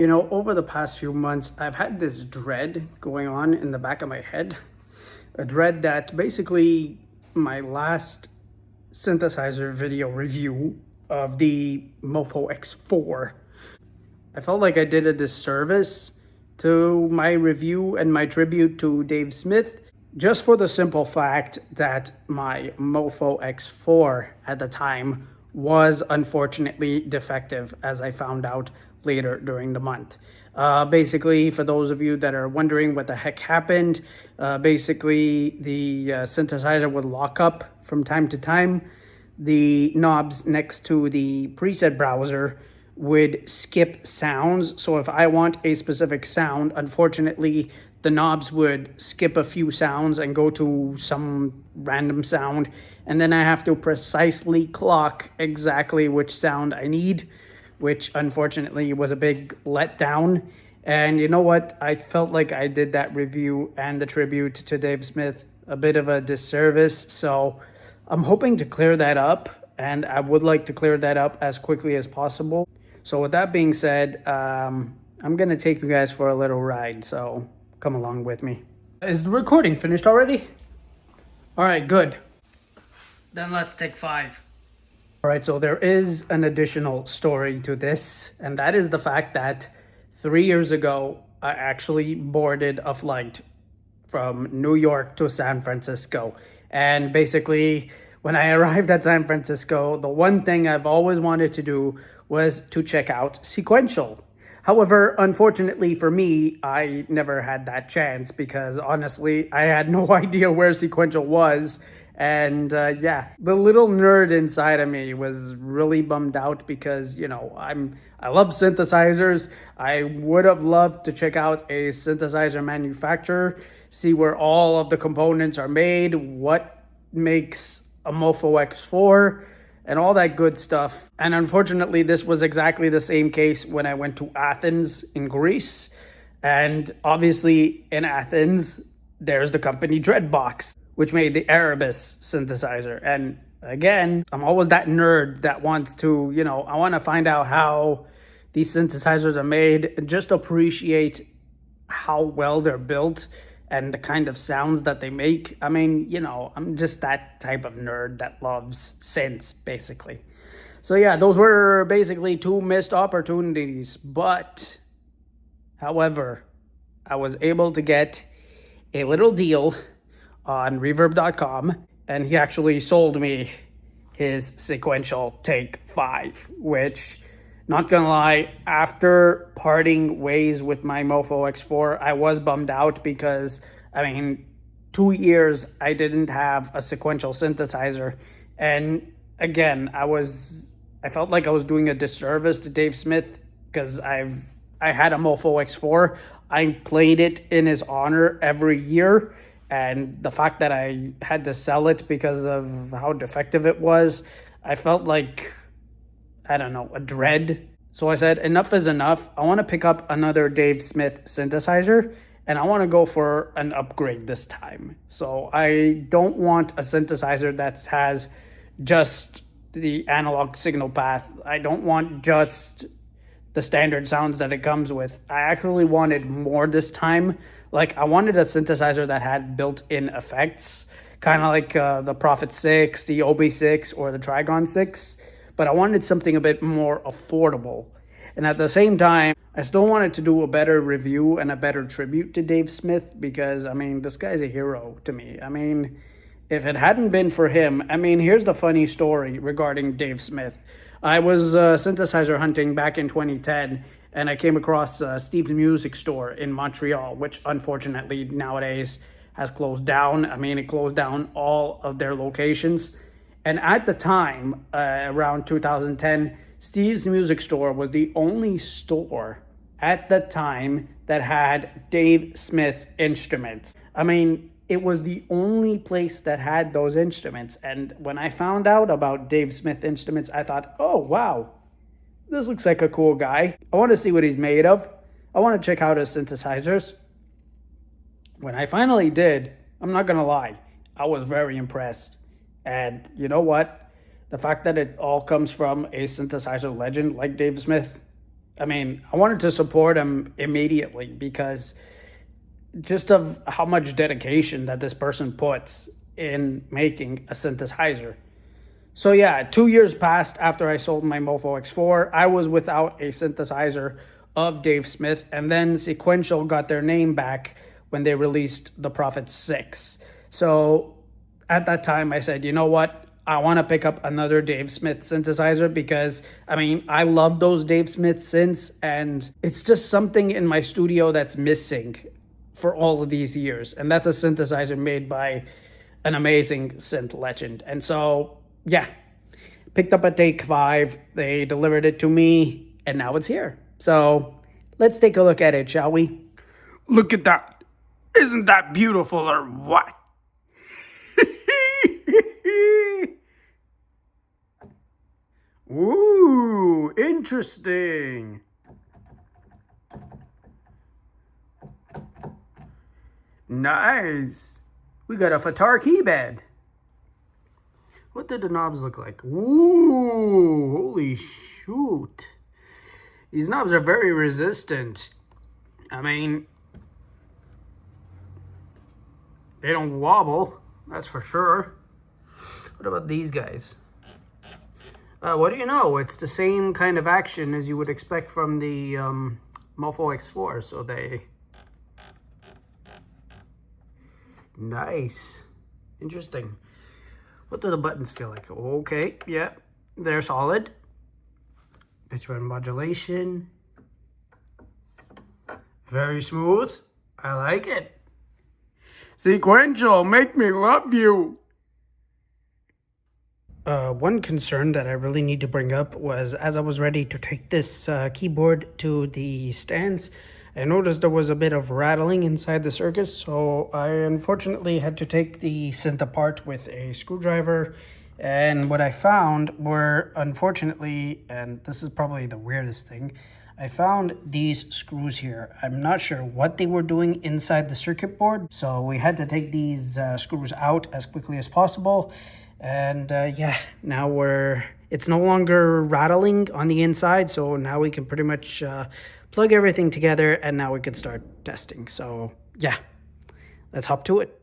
You know, over the past few months, I've had this dread going on in the back of my head. A dread that basically my last synthesizer video review of the Mopho X4, I felt like I did a disservice to my review and my tribute to Dave Smith, just for the simple fact that my Mopho X4 at the time was unfortunately defective, as I found out later during the month. Basically, for those of you that are wondering what the heck happened, basically the synthesizer would lock up from time to time. The knobs next to the preset browser would skip sounds. So if I want a specific sound, unfortunately, the knobs would skip a few sounds and go to some random sound. And then I have to precisely clock exactly which sound I need, which unfortunately was a big letdown. And you know what? I felt like I did that review and the tribute to Dave Smith a bit of a disservice. So I'm hoping to clear that up, and I would like to clear that up as quickly as possible. So with that being said, I'm going to take you guys for a little ride. So come along with me. Is the recording finished already? All right, good. Then let's take 5. All right, so there is an additional story to this, and that is the fact that 3 years ago, I actually boarded a flight from New York to San Francisco. And basically, when I arrived at San Francisco, the one thing I've always wanted to do was to check out Sequential. However, unfortunately for me, I never had that chance because honestly, I had no idea where Sequential was. And yeah, the little nerd inside of me was really bummed out because, you know, I love synthesizers. I would have loved to check out a synthesizer manufacturer, see where all of the components are made, what makes a Mopho X4, and all that good stuff. And unfortunately, this was exactly the same case when I went to Athens in Greece. And obviously in Athens, there's the company Dreadbox, which made the Erebus synthesizer. And again, I'm always that nerd that wants to, you know, I want to find out how these synthesizers are made and just appreciate how well they're built and the kind of sounds that they make. I mean, you know, I'm just that type of nerd that loves synths, basically. So yeah, those were basically 2 missed opportunities. But, however, I was able to get a little deal on reverb.com, and he actually sold me his Sequential TAKE-5, which, not gonna lie, after parting ways with my Mopho X4, I was bummed out because, I mean, 2 years I didn't have a Sequential synthesizer. And again, I felt like I was doing a disservice to Dave Smith because I had a Mopho X4. I played it in his honor every year. And the fact that I had to sell it because of how defective it was, I felt like, I don't know, a dread. So I said, enough is enough. I want to pick up another Dave Smith synthesizer, and I want to go for an upgrade this time. So I don't want a synthesizer that has just the analog signal path. I don't want just the standard sounds that it comes with. I actually wanted more this time. Like, I wanted a synthesizer that had built-in effects, kind of like the Prophet 6, the OB6, or the Trigon 6. But I wanted something a bit more affordable. And at the same time, I still wanted to do a better review and a better tribute to Dave Smith because, I mean, this guy's a hero to me. I mean, if it hadn't been for him, I mean, here's the funny story regarding Dave Smith. I was synthesizer hunting back in 2010, and I came across Steve's Music Store in Montreal, which unfortunately nowadays has closed down. I mean, it closed down all of their locations. And at the time, around 2010, Steve's Music Store was the only store at the time that had Dave Smith instruments. I mean, it was the only place that had those instruments. And when I found out about Dave Smith instruments, I thought, oh, wow, this looks like a cool guy. I want to see what he's made of. I want to check out his synthesizers. When I finally did, I'm not going to lie, I was very impressed. And you know what? The fact that it all comes from a synthesizer legend like Dave Smith, I mean, I wanted to support him immediately because just of how much dedication that this person puts in making a synthesizer. So yeah, 2 years passed after I sold my Mopho X4. I was without a synthesizer of Dave Smith, and then Sequential got their name back when they released the Prophet 6. So at that time, I said, you know what? I want to pick up another Dave Smith synthesizer because, I mean, I love those Dave Smith synths, and it's just something in my studio that's missing for all of these years. And that's a synthesizer made by an amazing synth legend. And so, yeah, picked up a TAKE-5. They delivered it to me, and now it's here. So let's take a look at it, shall we? Look at that. Isn't that beautiful or what? Ooh, interesting. Nice. We got a Fatar keypad. What did the knobs look like? Ooh, holy shoot. These knobs are very resistant. I mean, they don't wobble, that's for sure. What about these guys? What do you know? It's the same kind of action as you would expect from the Mopho X4, so they... Nice. Interesting. What do the buttons feel like? Okay, yeah, they're solid. Pitch bend modulation. Very smooth. I like it. Sequential, make me love you. One concern that I really need to bring up was as I was ready to take this keyboard to the stands, I noticed there was a bit of rattling inside the circuit, so I unfortunately had to take the synth apart with a screwdriver. And what I found were, unfortunately, and this is probably the weirdest thing, I found these screws here. I'm not sure what they were doing inside the circuit board, so we had to take these screws out as quickly as possible. And yeah, now it's no longer rattling on the inside, so now we can pretty much plug everything together, and now we can start testing. So yeah, let's hop to it.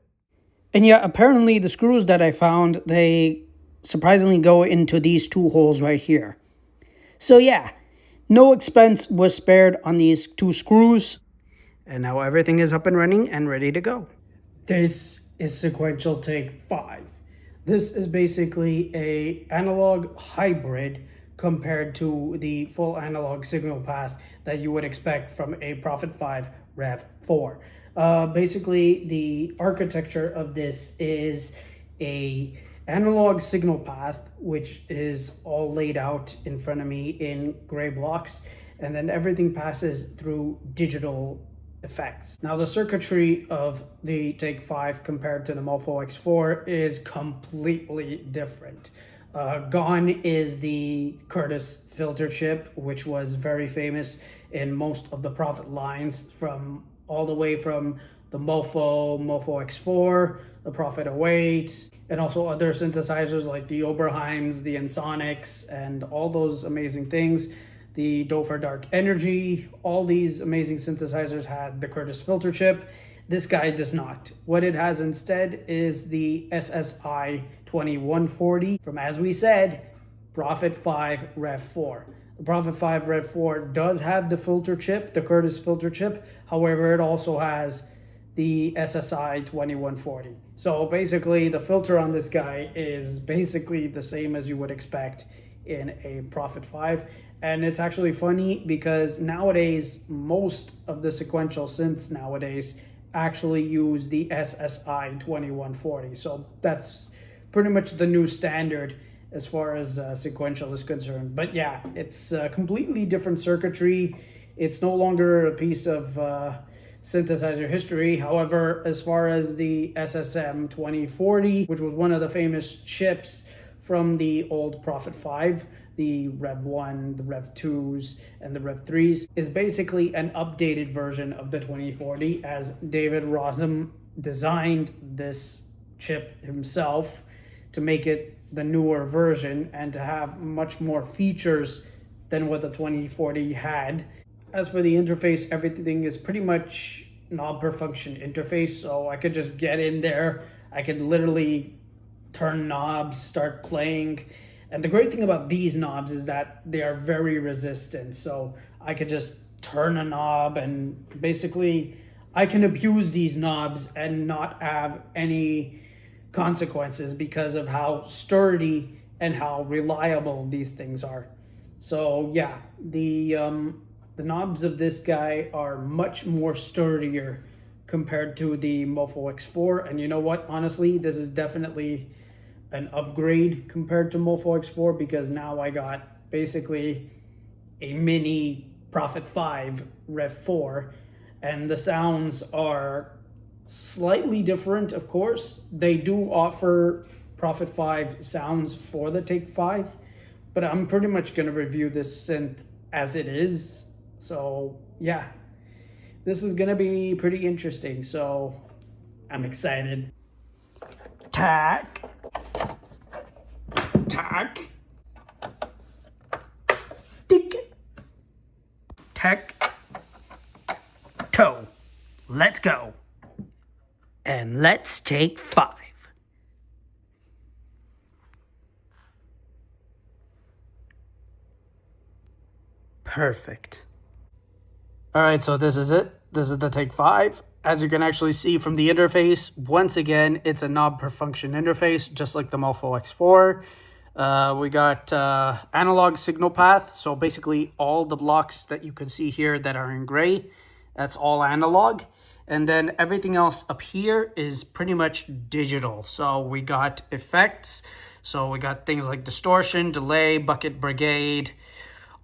And yeah, apparently the screws that I found, they surprisingly go into these two holes right here. So yeah, no expense was spared on these two screws, and now everything is up and running and ready to go. This is Sequential TAKE-5. This is basically a analog hybrid compared to the full analog signal path that you would expect from a Prophet 5 Rev 4. Basically, the architecture of this is a analog signal path, which is all laid out in front of me in gray blocks, and then everything passes through digital effects. Now, the circuitry of the TAKE-5 compared to the Mopho X4 is completely different. Gone is the Curtis filter chip, which was very famous in most of the Prophet lines, from all the way from the Mopho X4, the Prophet 08, and also other synthesizers like the Oberheims, the Ensonics, and all those amazing things. The Dofer Dark Energy, all these amazing synthesizers had the Curtis filter chip. This guy does not. What it has instead is the SSI 2140 from, as we said, Prophet 5 Rev 4. The Prophet 5 Rev 4 does have the filter chip, the Curtis filter chip. However, it also has the SSI 2140. So basically, the filter on this guy is basically the same as you would expect in a Prophet 5. And it's actually funny because nowadays, most of the sequential synths nowadays actually use the SSI 2140. So that's pretty much the new standard as far as sequential is concerned. But yeah, it's completely different circuitry. It's no longer a piece of synthesizer history. However, as far as the SSM 2040, which was one of the famous chips from the old Prophet 5, the Rev 1, the Rev 2s, and the Rev 3s, is basically an updated version of the 2040, as David Rossum designed this chip himself to make it the newer version and to have much more features than what the 2040 had. As for the interface, everything is pretty much knob per function interface, so I could just get in there. I could literally turn knobs, start playing. And the great thing about these knobs is that they are very resistant. So I could just turn a knob and basically I can abuse these knobs and not have any consequences because of how sturdy and how reliable these things are. So yeah, the knobs of this guy are much more sturdier compared to the Mopho X4. And you know what? Honestly, this is definitely an upgrade compared to Mopho X4 because now I got basically a mini Prophet 5 Rev 4, and the sounds are slightly different, of course. They do offer Prophet 5 sounds for the TAKE-5, but I'm pretty much going to review this synth as it is. So yeah, this is going to be pretty interesting, so I'm excited. Tack. Tack. Tick. Tack. Toe. Let's go. And let's take 5. Perfect. All right, so this is it. This is the TAKE-5. As you can actually see from the interface, once again, it's a knob per function interface, just like the Mopho X4. We got analog signal path. So basically all the blocks that you can see here that are in gray, that's all analog. And then everything else up here is pretty much digital. So we got effects. So we got things like distortion, delay, bucket brigade,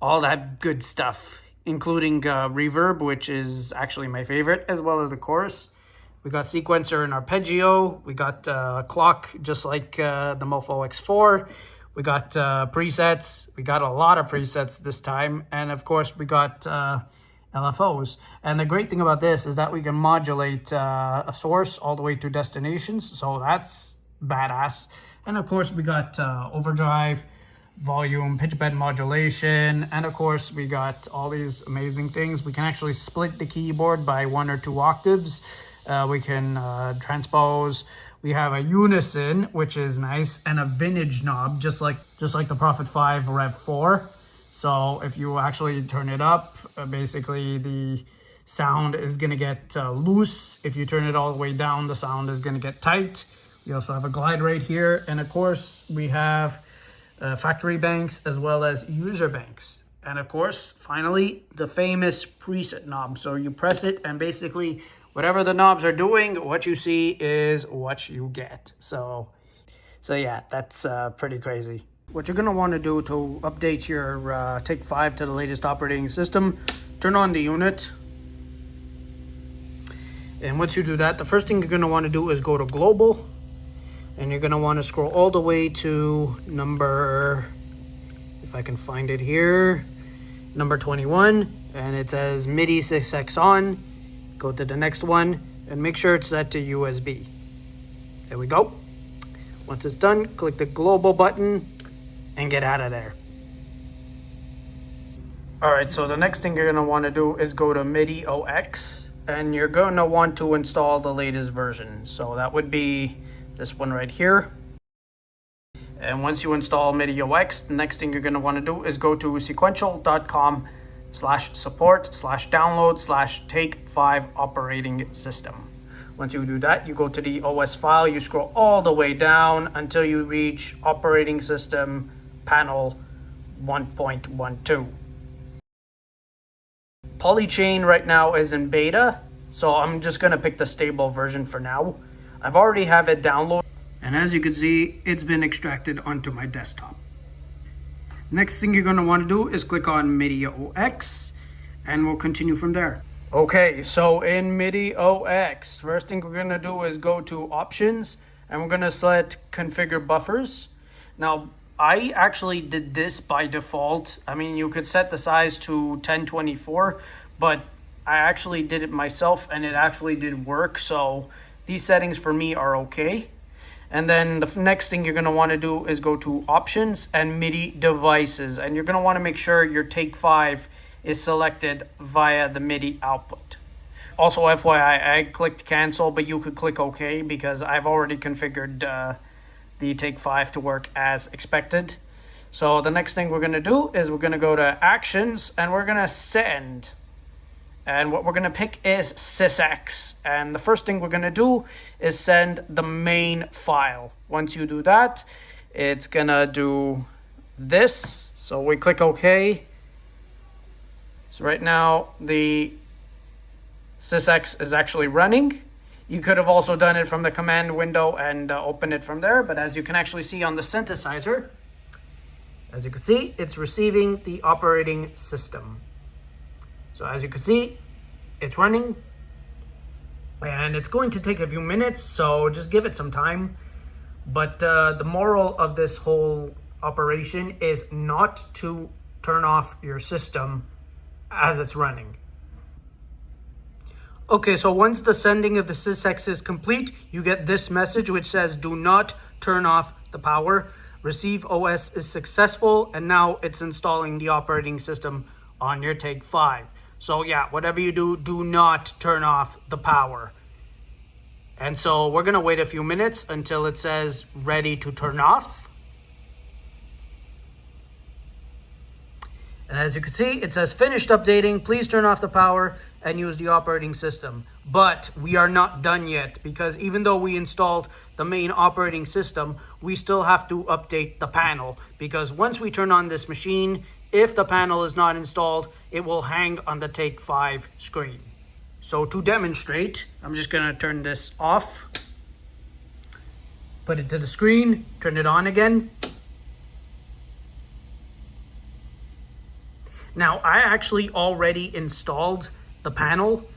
all that good stuff, including reverb, which is actually my favorite, as well as the chorus. We got sequencer and arpeggio. We got clock, just like the Mopho X4. We got presets. We got a lot of presets this time. And of course, we got LFOs. And the great thing about this is that we can modulate a source all the way to destinations. So that's badass. And of course, we got overdrive, volume, pitch bend modulation, and of course we got all these amazing things. We can actually split the keyboard by 1 or 2 octaves. We can transpose. We have a unison, which is nice, and a vintage knob, just like the Prophet 5 Rev 4. So if you actually turn it up, basically the sound is gonna get loose. If you turn it all the way down, the sound is gonna get tight. We also have a glide rate here, and of course we have factory banks as well as user banks. And of course, finally, the famous preset knob. So you press it and basically whatever the knobs are doing, what you see is what you get. So yeah, that's pretty crazy. What you're gonna wanna do to update your TAKE-5 to the latest operating system, turn on the unit. And once you do that, the first thing you're gonna wanna do is go to global. And you're going to want to scroll all the way to number, if I can find it here, number 21. And it says MIDI 6X on. Go to the next one and make sure it's set to USB. There we go. Once it's done, click the global button and get out of there. All right, so the next thing you're going to want to do is go to MIDI OX. And you're going to want to install the latest version. So that would be this one right here. And once you install MIDI OX, the next thing you're going to want to do is go to sequential.com/support/download/take5 operating system. Once you do that, you go to the OS file, you scroll all the way down until you reach operating system panel 1.12. Polychain right now is in beta, so I'm just going to pick the stable version for now. I've already have it downloaded, and as you can see, it's been extracted onto my desktop. Next thing you're going to want to do is click on MIDI OX, and we'll continue from there. Okay, so in MIDI OX, first thing we're going to do is go to options, and we're going to select configure buffers. Now, I actually did this by default. I mean, you could set the size to 1024, but I actually did it myself, and it actually did work, so these settings for me are okay. And then the next thing you're going to want to do is go to options and MIDI devices. And you're going to want to make sure your Take-5 is selected via the MIDI output. Also, FYI, I clicked cancel, but you could click OK because I've already configured the Take-5 to work as expected. So the next thing we're going to do is we're going to go to actions and we're going to send. And what we're going to pick is sysx. And the first thing we're going to do is send the main file. Once you do that, it's going to do this. So we click OK. So right now, the sysx is actually running. You could have also done it from the command window and open it from there. But as you can actually see on the synthesizer, as you can see, it's receiving the operating system. So as you can see, it's running and it's going to take a few minutes, so just give it some time. But the moral of this whole operation is not to turn off your system as it's running. Okay, so once the sending of the sysx is complete, you get this message which says, do not turn off the power. Receive OS is successful, and now it's installing the operating system on your Take-5. So yeah, whatever you do, do not turn off the power. And so we're going to wait a few minutes until it says ready to turn off. And as you can see, it says finished updating. Please turn off the power and use the operating system. But we are not done yet, because even though we installed the main operating system, we still have to update the panel, because once we turn on this machine, if the panel is not installed, it will hang on the Take-5 screen. So to demonstrate, I'm just going to turn this off, put it to the screen, turn it on again. Now, I actually already installed the panel,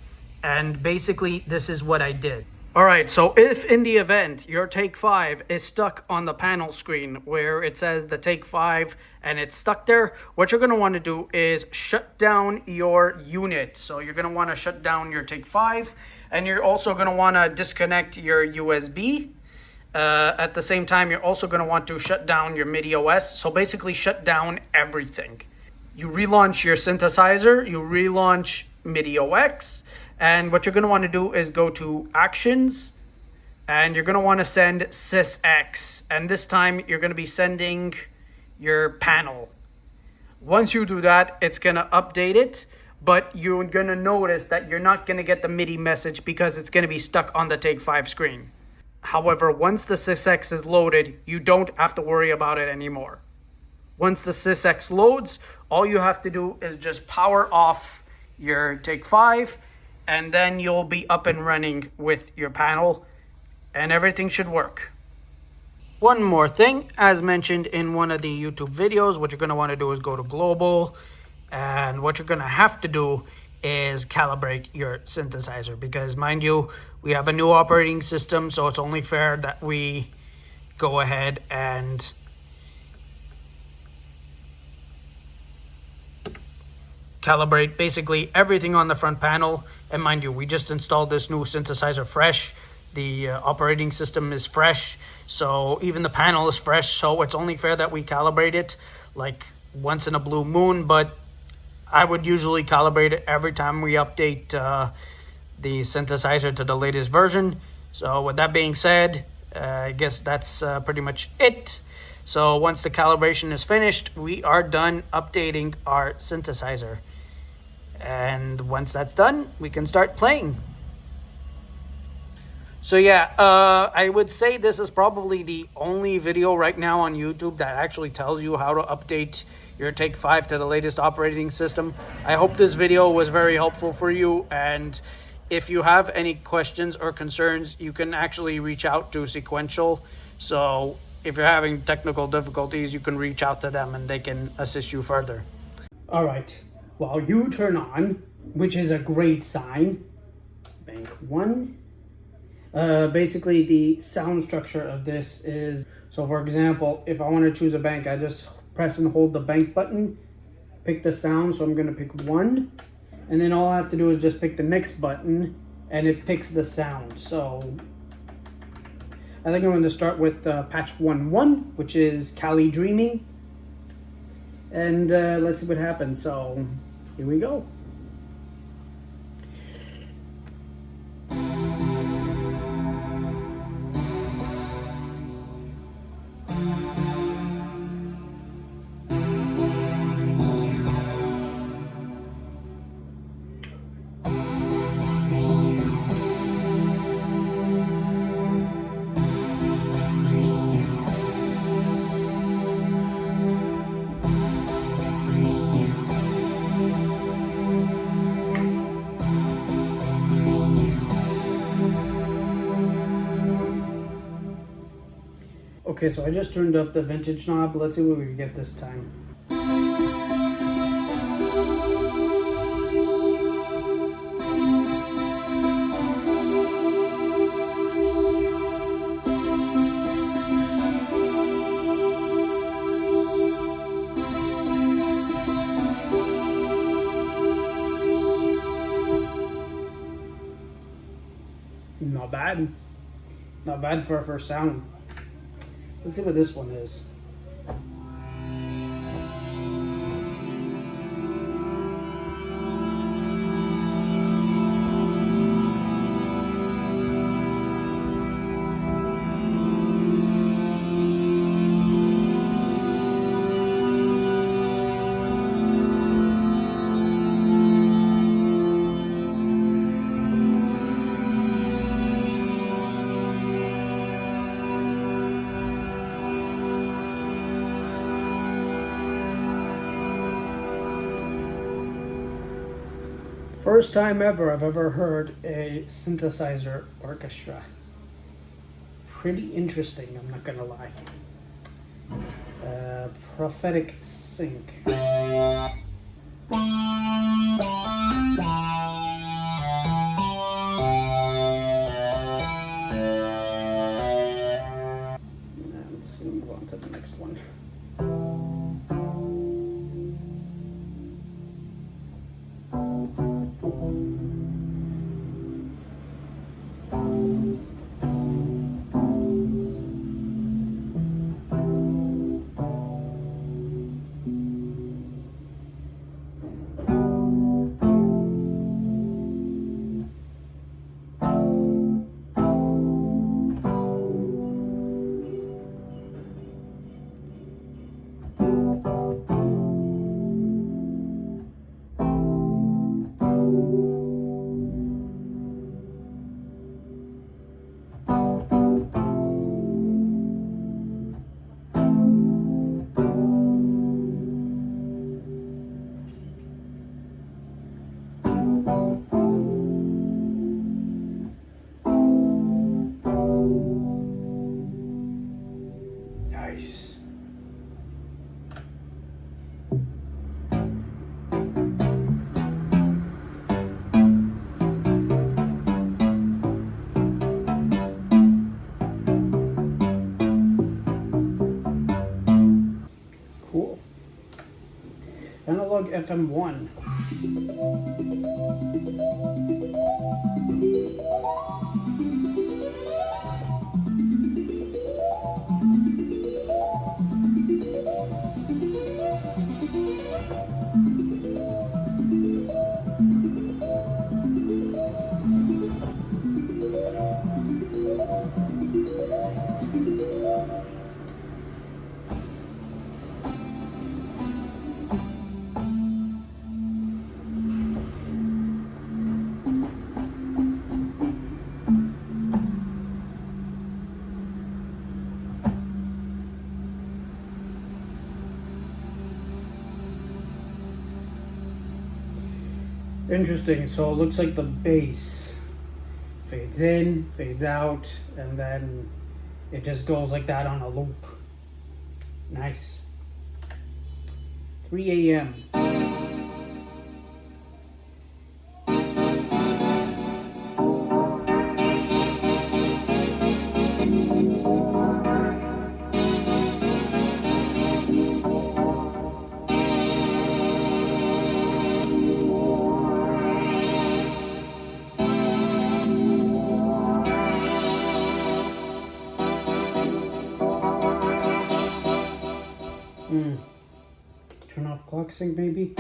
and basically this is what I did. All right, so if in the event your Take-5 is stuck on the panel screen where it says the Take-5 and it's stuck there, what you're going to want to do is shut down your unit. So you're going to want to shut down your Take-5, and you're also going to want to disconnect your USB. At the same time, you're also going to want to shut down your MIDI OS. So basically shut down everything. You relaunch your synthesizer, you relaunch MIDI OS, and what you're going to want to do is go to actions, and you're going to want to send sysx, and this time you're going to be sending your panel. Once you do that, it's going to update it, but you're going to notice that you're not going to get the MIDI message because it's going to be stuck on the Take-5 screen. However, once the sysx is loaded, you don't have to worry about it anymore. Once the sysx loads, all you have to do is just power off your Take-5, and then you'll be up and running with your panel, and everything should work. One more thing, as mentioned in one of the YouTube videos, what you're going to want to do is go to global, and what you're going to have to do is calibrate your synthesizer, because mind you, we have a new operating system, so it's only fair that we go ahead and calibrate basically everything on the front panel. And mind you, we just installed this new synthesizer fresh. The operating system is fresh, so even the panel is fresh, so it's only fair that we calibrate it like once in a blue moon. But I would usually calibrate it every time we update the synthesizer to the latest version. So with that being said, I guess that's pretty much it. So once the calibration is finished, we are done updating our synthesizer. And once that's done, we can start playing. So yeah, I would say this is probably the only video right now on YouTube that actually tells you how to update your Take-5 to the latest operating system. I hope this video was very helpful for you, and if you have any questions or concerns, you can actually reach out to Sequential. So if you're having technical difficulties, you can reach out to them and they can assist you further. All right, while you turn on, which is a great sign, bank 1. Basically the sound structure of this is, so for example, if I want to choose a bank, I just press and hold the bank button, pick the sound, so I'm going to pick 1, and then all I have to do is just pick the next button and it picks the sound. So I think I'm going to start with patch 1.1, which is Cali Dreaming. And let's see what happens. So here we go. Okay, so I just turned up the vintage knob. Let's see what we can get this time. Not bad. Not bad for a first sound. Let's see what this one is. First time ever I've ever heard a synthesizer orchestra. Pretty interesting, I'm not gonna lie. Prophetic sync. I'm just gonna move on to the next one. Nice. Cool. Analog FM1. Interesting, so it looks like the bass fades in, fades out, and then it just goes like that on a loop. Nice. 3 a.m. sync maybe.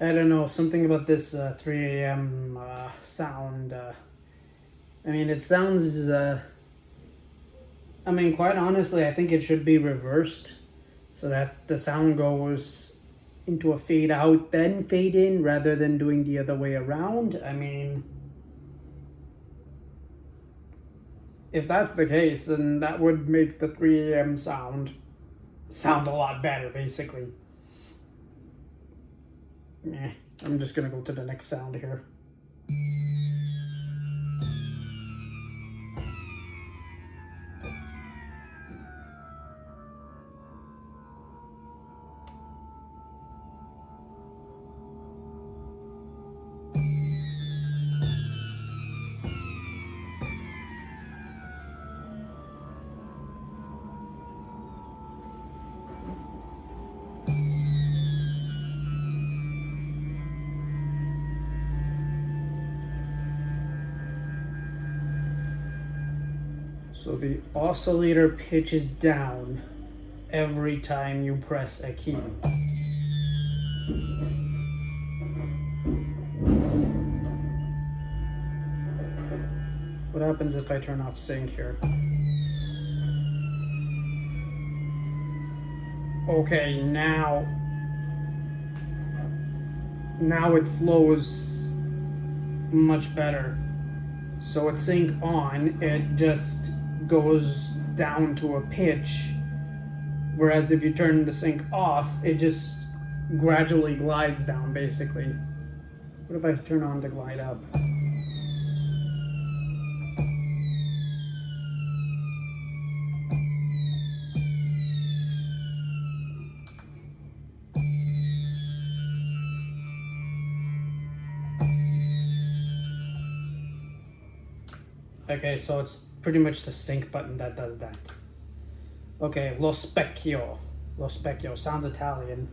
I don't know, something about this 3 a.m. Sound. I mean, it sounds. I mean, quite honestly, I think it should be reversed so that the sound goes into a fade out, then fade in, rather than doing the other way around. I mean, if that's the case, then that would make the 3 a.m. sound a lot better, basically. I'm just gonna go to the next sound here. So the oscillator pitches down every time you press a key. What happens if I turn off sync here? Okay, now it flows much better. So at sync on, it just goes down to a pitch, whereas if you turn the sync off, it just gradually glides down, basically. What if I turn on the glide up? Okay, so it's pretty much the sync button that does that. Okay, Lo Specchio. Lo Specchio sounds Italian.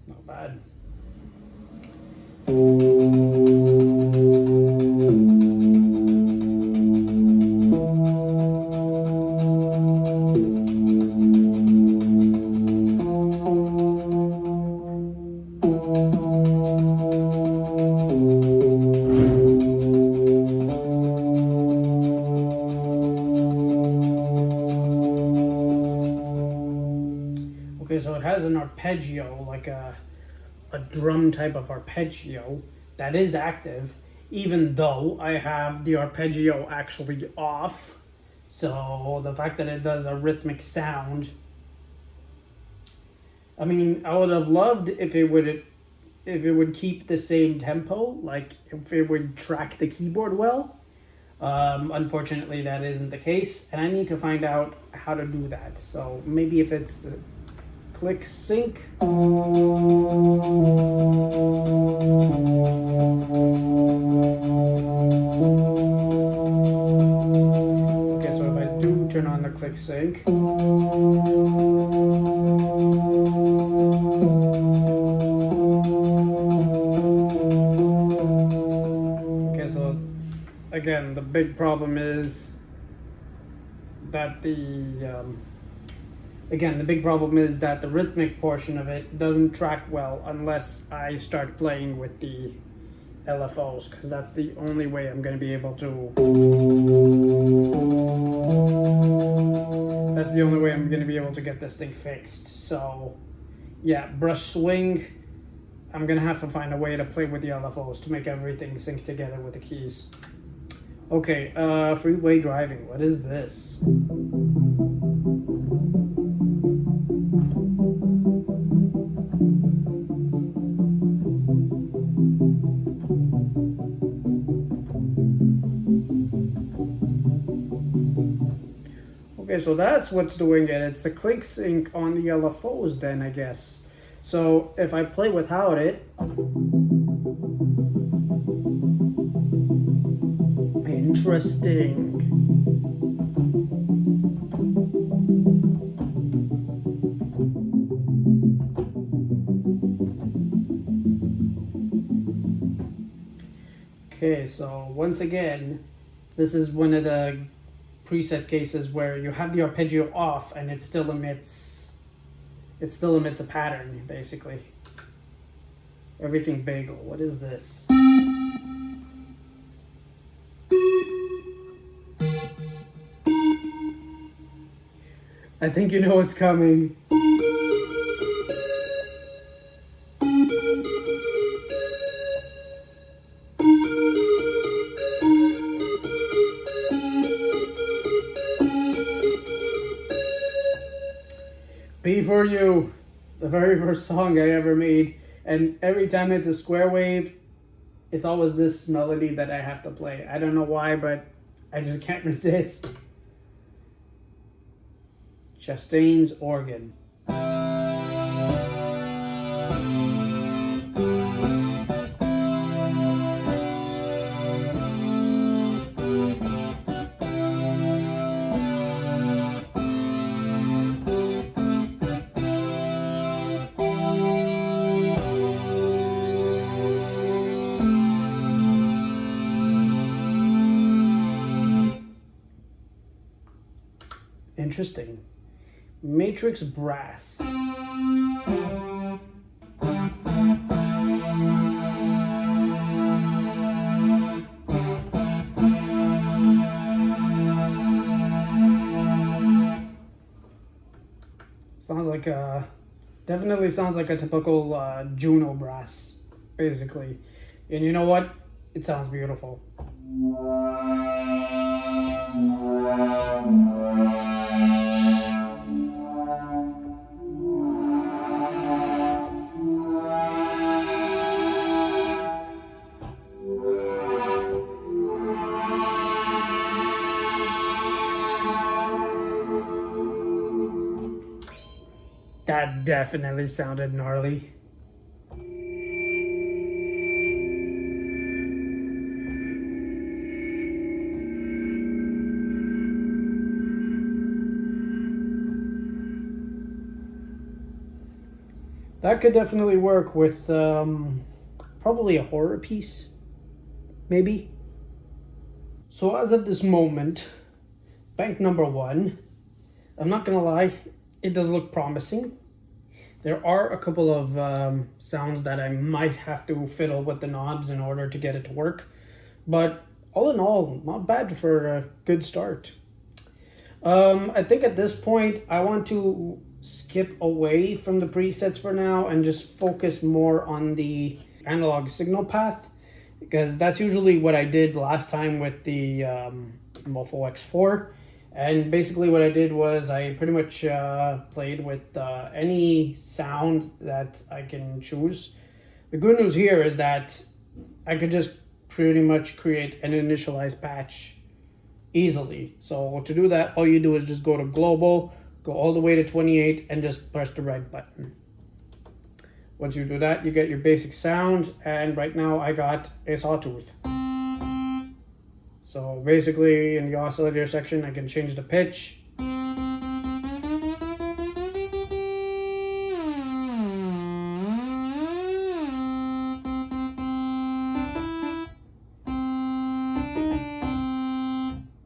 Not bad. Okay, so it has an arpeggio, like a drum type of arpeggio that is active, even though I have the arpeggio actually off. So the fact that it does a rhythmic sound, I mean, I would have loved if it would keep the same tempo, like if it would track the keyboard well. Unfortunately, that isn't the case, and I need to find out how to do that. So maybe if it's the click sync. Okay, so if I do turn on the click sync, okay, so again, the big problem is that the rhythmic portion of it doesn't track well unless I start playing with the LFOs, because that's the only way I'm going to be able to. That's the only way I'm going to be able to get this thing fixed. So, yeah, brush swing. I'm going to have to find a way to play with the LFOs to make everything sync together with the keys. Okay, freeway driving. What is this? so that's what's doing it. It's the click sync on the LFOs then, I guess. So if I play without it, interesting. Okay, so once again, this is one of the preset cases where you have the arpeggio off and it still emits a pattern, basically. Everything bagel. What is this? I think you know what's coming. P for You, the very first song I ever made, and every time it's a square wave, it's always this melody that I have to play. I don't know why, but I just can't resist. Chastain's organ. Interesting. Matrix brass. Sounds like a, definitely sounds like a typical Juno brass, basically. And you know what? It sounds beautiful. That definitely sounded gnarly. That could definitely work with probably a horror piece, maybe. So as of this moment, bank number 1, I'm not gonna lie, it does look promising. There are a couple of sounds that I might have to fiddle with the knobs in order to get it to work. But all in all, not bad for a good start. I think at this point, I want to skip away from the presets for now and just focus more on the analog signal path, because that's usually what I did last time with the Mopho X4. And basically what I did was I pretty much played with any sound that I can choose. The good news here is that I could just pretty much create an initialized patch easily. So to do that, all you do is just go to global, go all the way to 28 and just press the right button. Once you do that, you get your basic sound, and right now I got a sawtooth. So basically in the oscillator section, I can change the pitch.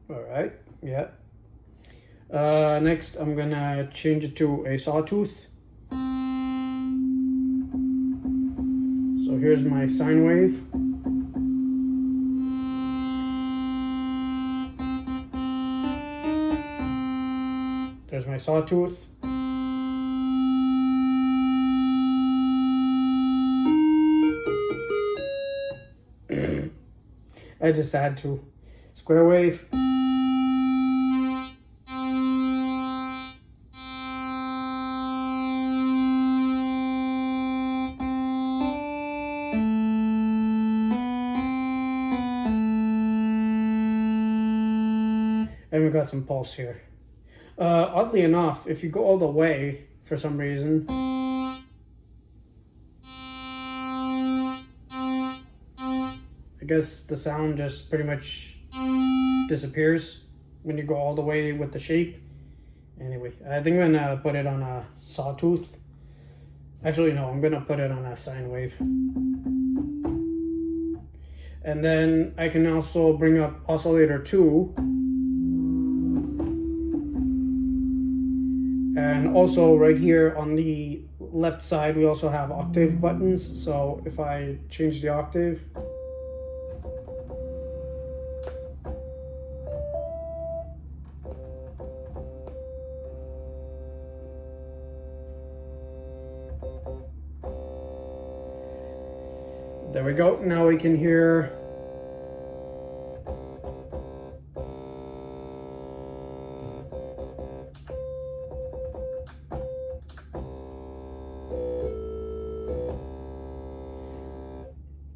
All right, yeah. Next, I'm gonna change it to a sawtooth. So here's my sine wave. There's my sawtooth. I just had to. Square wave. And we got some pulse here. Oddly enough, if you go all the way, for some reason, I guess the sound just pretty much disappears when you go all the way with the shape. Anyway, I think I'm gonna put it on a sawtooth. Actually, no, I'm gonna put it on a sine wave. And then I can also bring up oscillator 2. And also right here on the left side, we also have octave buttons. So if I change the octave, there we go. Now we can hear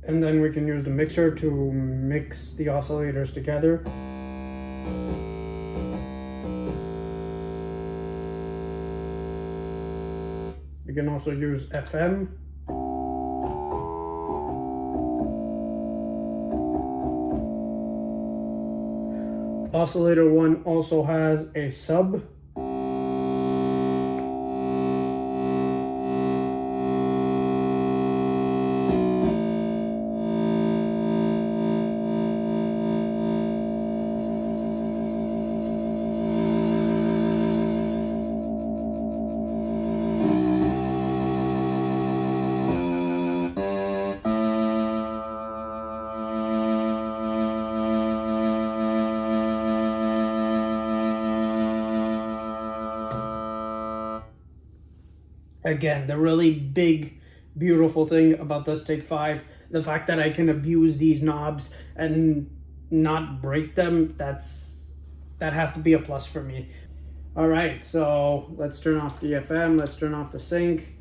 and then we can use the mixer to mix the oscillators together. We can also use FM. Oscillator 1 also has a sub. Again, the really big, beautiful thing about this TAKE-5, the fact that I can abuse these knobs and not break them, that has to be a plus for me. All right, so let's turn off the FM, let's turn off the sync.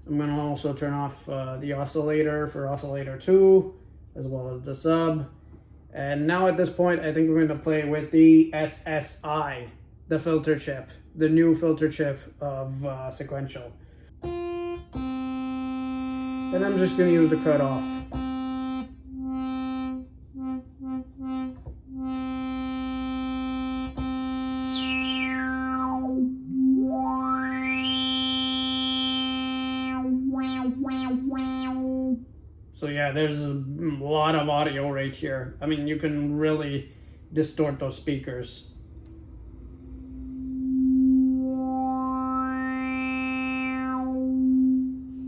I'm gonna also turn off the oscillator for oscillator 2, as well as the sub. And now at this point, I think we're gonna play with the SSI, the filter chip, the new filter chip of Sequential. And I'm just going to use the cutoff. So yeah, there's a lot of audio right here. I mean, you can really distort those speakers.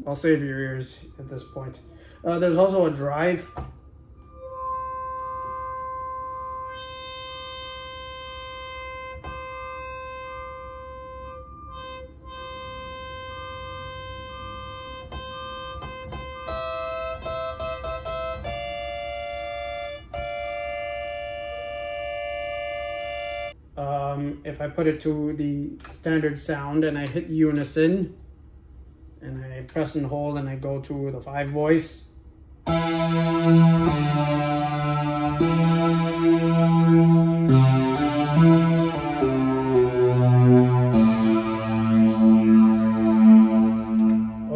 I'll save your ears at this point. There's also a drive. If I put it to the standard sound and I hit unison, and I press and hold and I go to the 5 voice.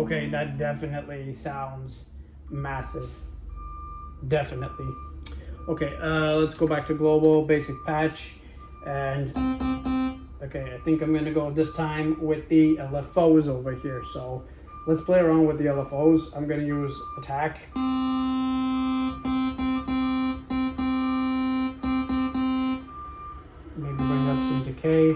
Okay, that definitely sounds massive. Definitely. Okay, let's go back to global, basic patch, and okay, I think I'm gonna go this time with the LFOs over here. So let's play around with the LFOs. I'm gonna use attack. Maybe bring up some decay.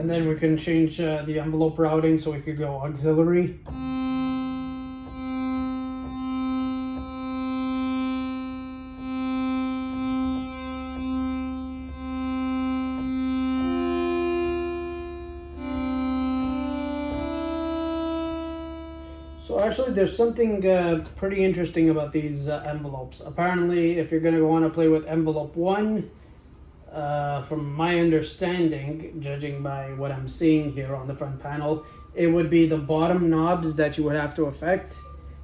And then we can change the envelope routing so we could go auxiliary. So actually there's something pretty interesting about these envelopes. Apparently if you're going to want to play with envelope 1, from my understanding, judging by what I'm seeing here on the front panel, it would be the bottom knobs that you would have to affect.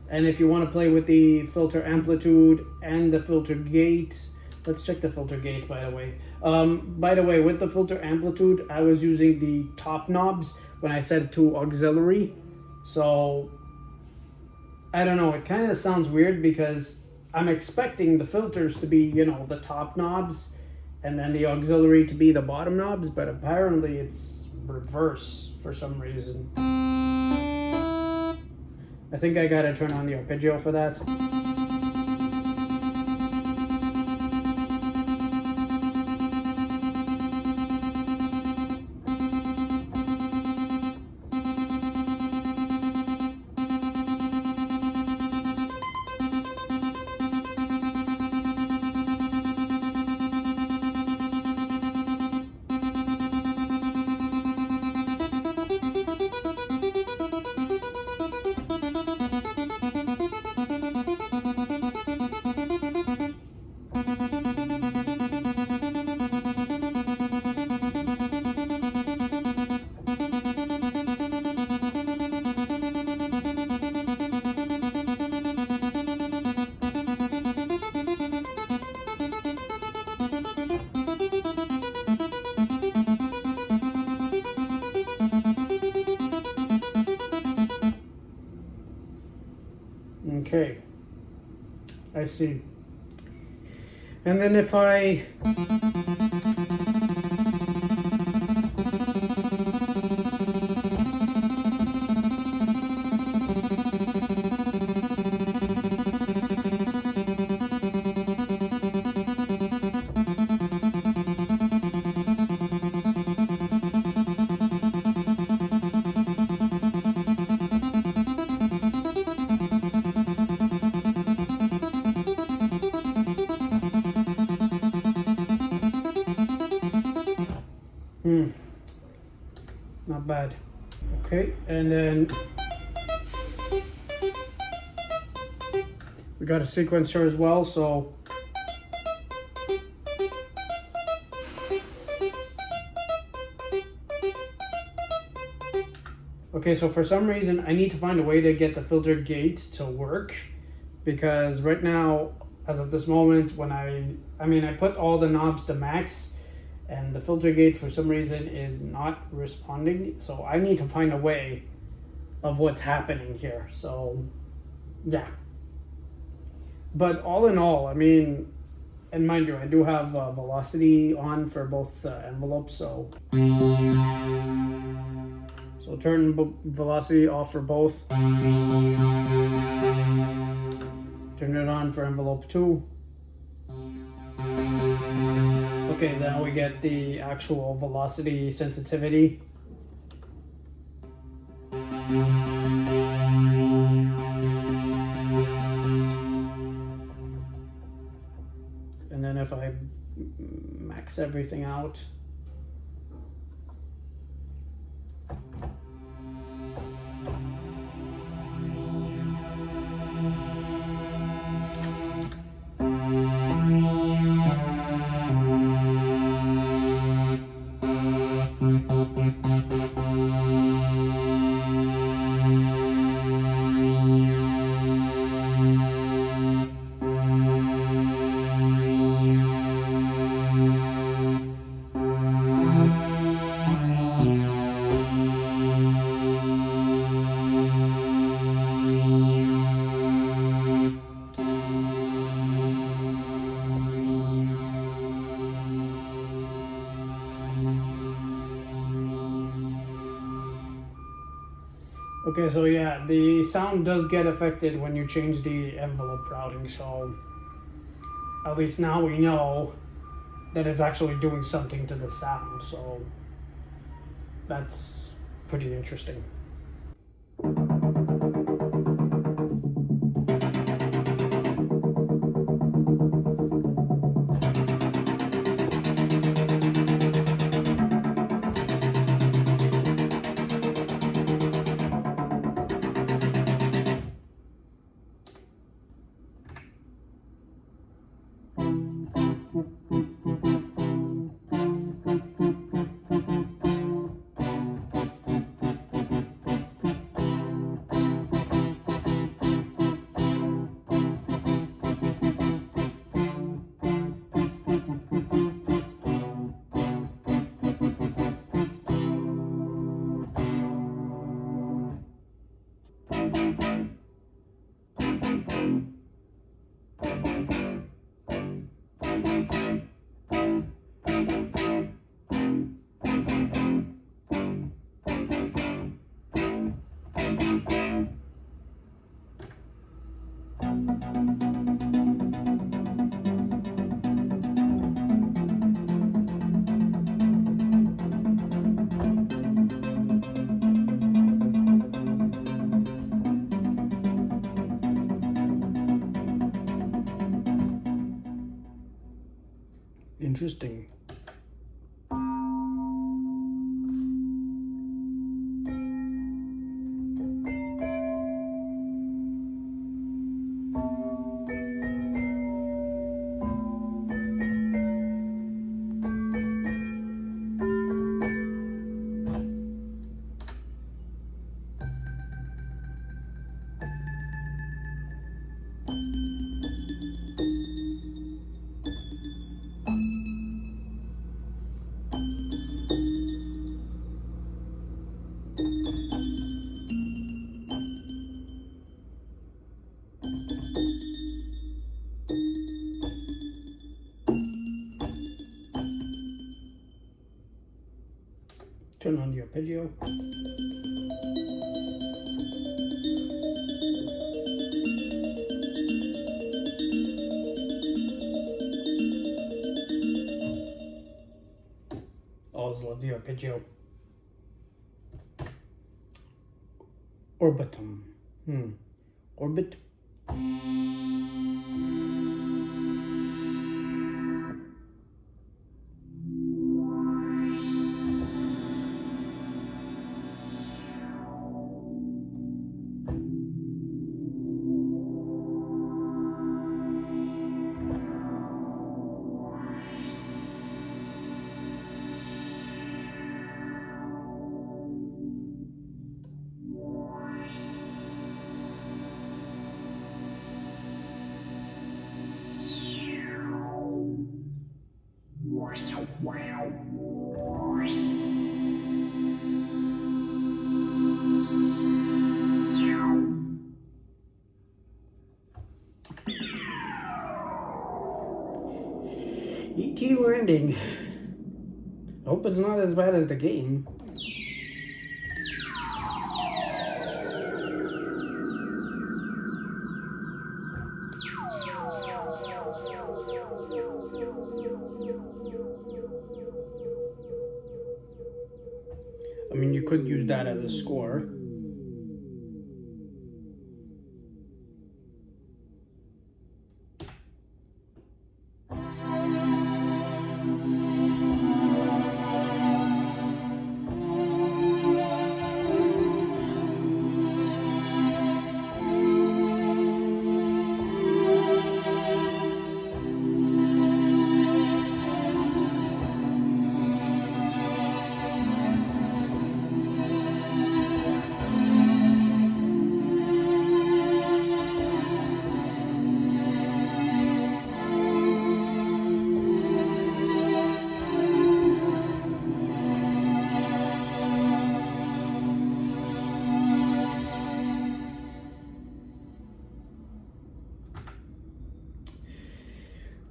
And if you want to play with the filter amplitude and the filter gate, let's check the filter gate by the way. By the way, with the filter amplitude, I was using the top knobs when I set it to auxiliary. So I don't know, it kind of sounds weird because I'm expecting the filters to be, you know, the top knobs and then the auxiliary to be the bottom knobs, but apparently it's reverse for some reason. I think I gotta turn on the arpeggio for that. Okay, I see. And then if I not bad. Okay, and then we got a sequencer as well, so okay, so for some reason I need to find a way to get the filter gate to work, because right now, as of this moment, when I put all the knobs to max, and the filter gate for some reason is not responding. So I need to find a way of what's happening here. So yeah. But all in all, I mean, and mind you, I do have velocity on for both envelopes. So turn velocity off for both. Turn it on for envelope 2. Okay, now we get the actual velocity sensitivity. And then if I max everything out, okay, so yeah, the sound does get affected when you change the envelope routing, so at least now we know that it's actually doing something to the sound. So That's pretty interesting. Interesting. Turn on the arpeggio. Always love the arpeggio. Orbitum. Orbit. E.T. landing. Hope it's not as bad as the game. I mean, you could use that as a score.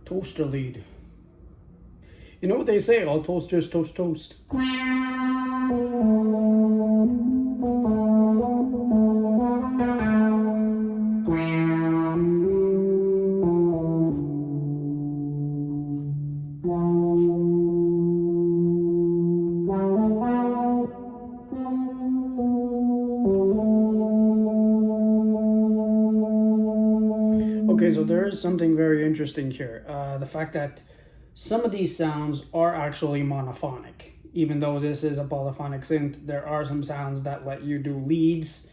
Toaster lead. You know what they say, all toasters toast toast. there is something very interesting here. The fact that some of these sounds are actually monophonic. Even though this is a polyphonic synth, there are some sounds that let you do leads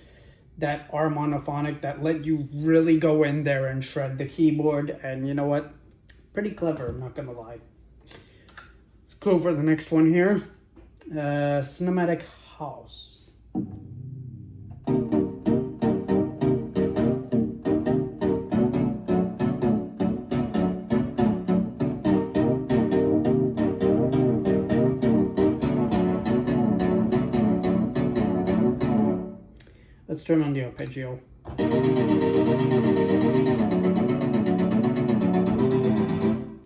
that are monophonic, that let you really go in there and shred the keyboard. And you know what? Pretty clever, I'm not gonna lie. Let's go for the next one here. Cinematic House. Let's turn on the arpeggio.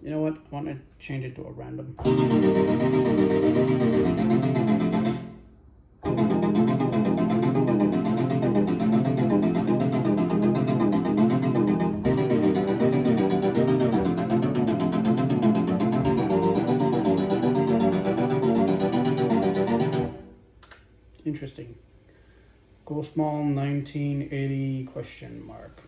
You know what? I want to change it to a random. Interesting. Go small 1980 question mark.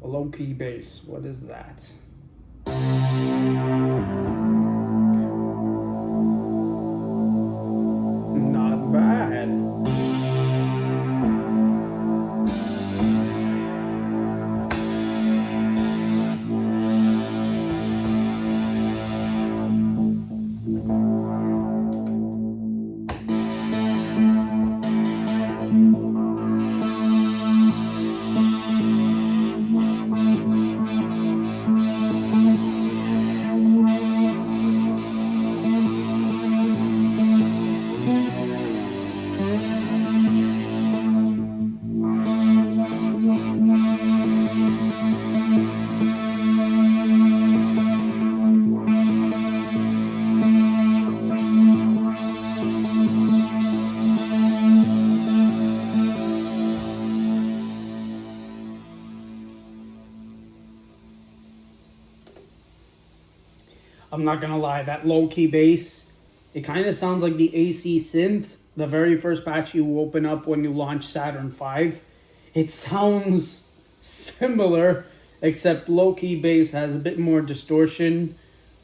A low-key bass, what is that? Not bad. I'm not gonna lie, that low-key bass, it kind of sounds like the AC synth, the very first patch you open up when you launch Saturn V. It sounds similar, except low-key bass has a bit more distortion,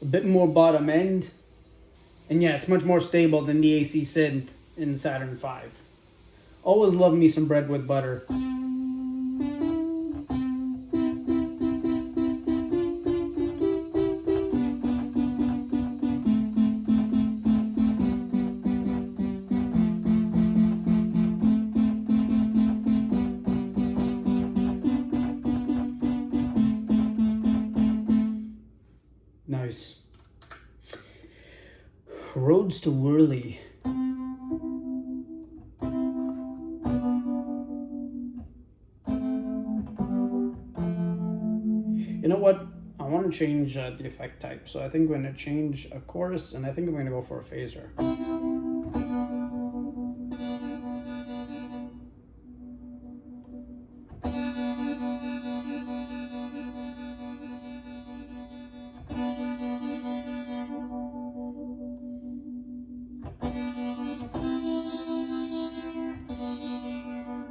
a bit more bottom end, and yeah, it's much more stable than the AC synth in Saturn V. Always love me some bread with butter. Nice. Roads to Whirly. You know what? I want to change the effect type. So I think I'm going to change a chorus, and I think I'm going to go for a phaser.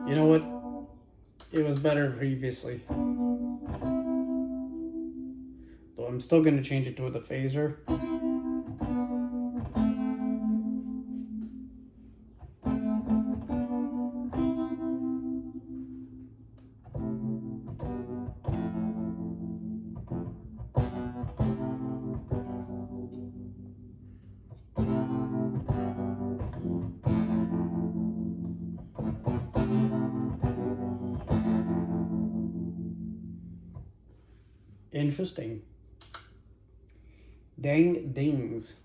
You know what? It was better previously. Though I'm still going to change it to the phaser. Interesting. Dang dings.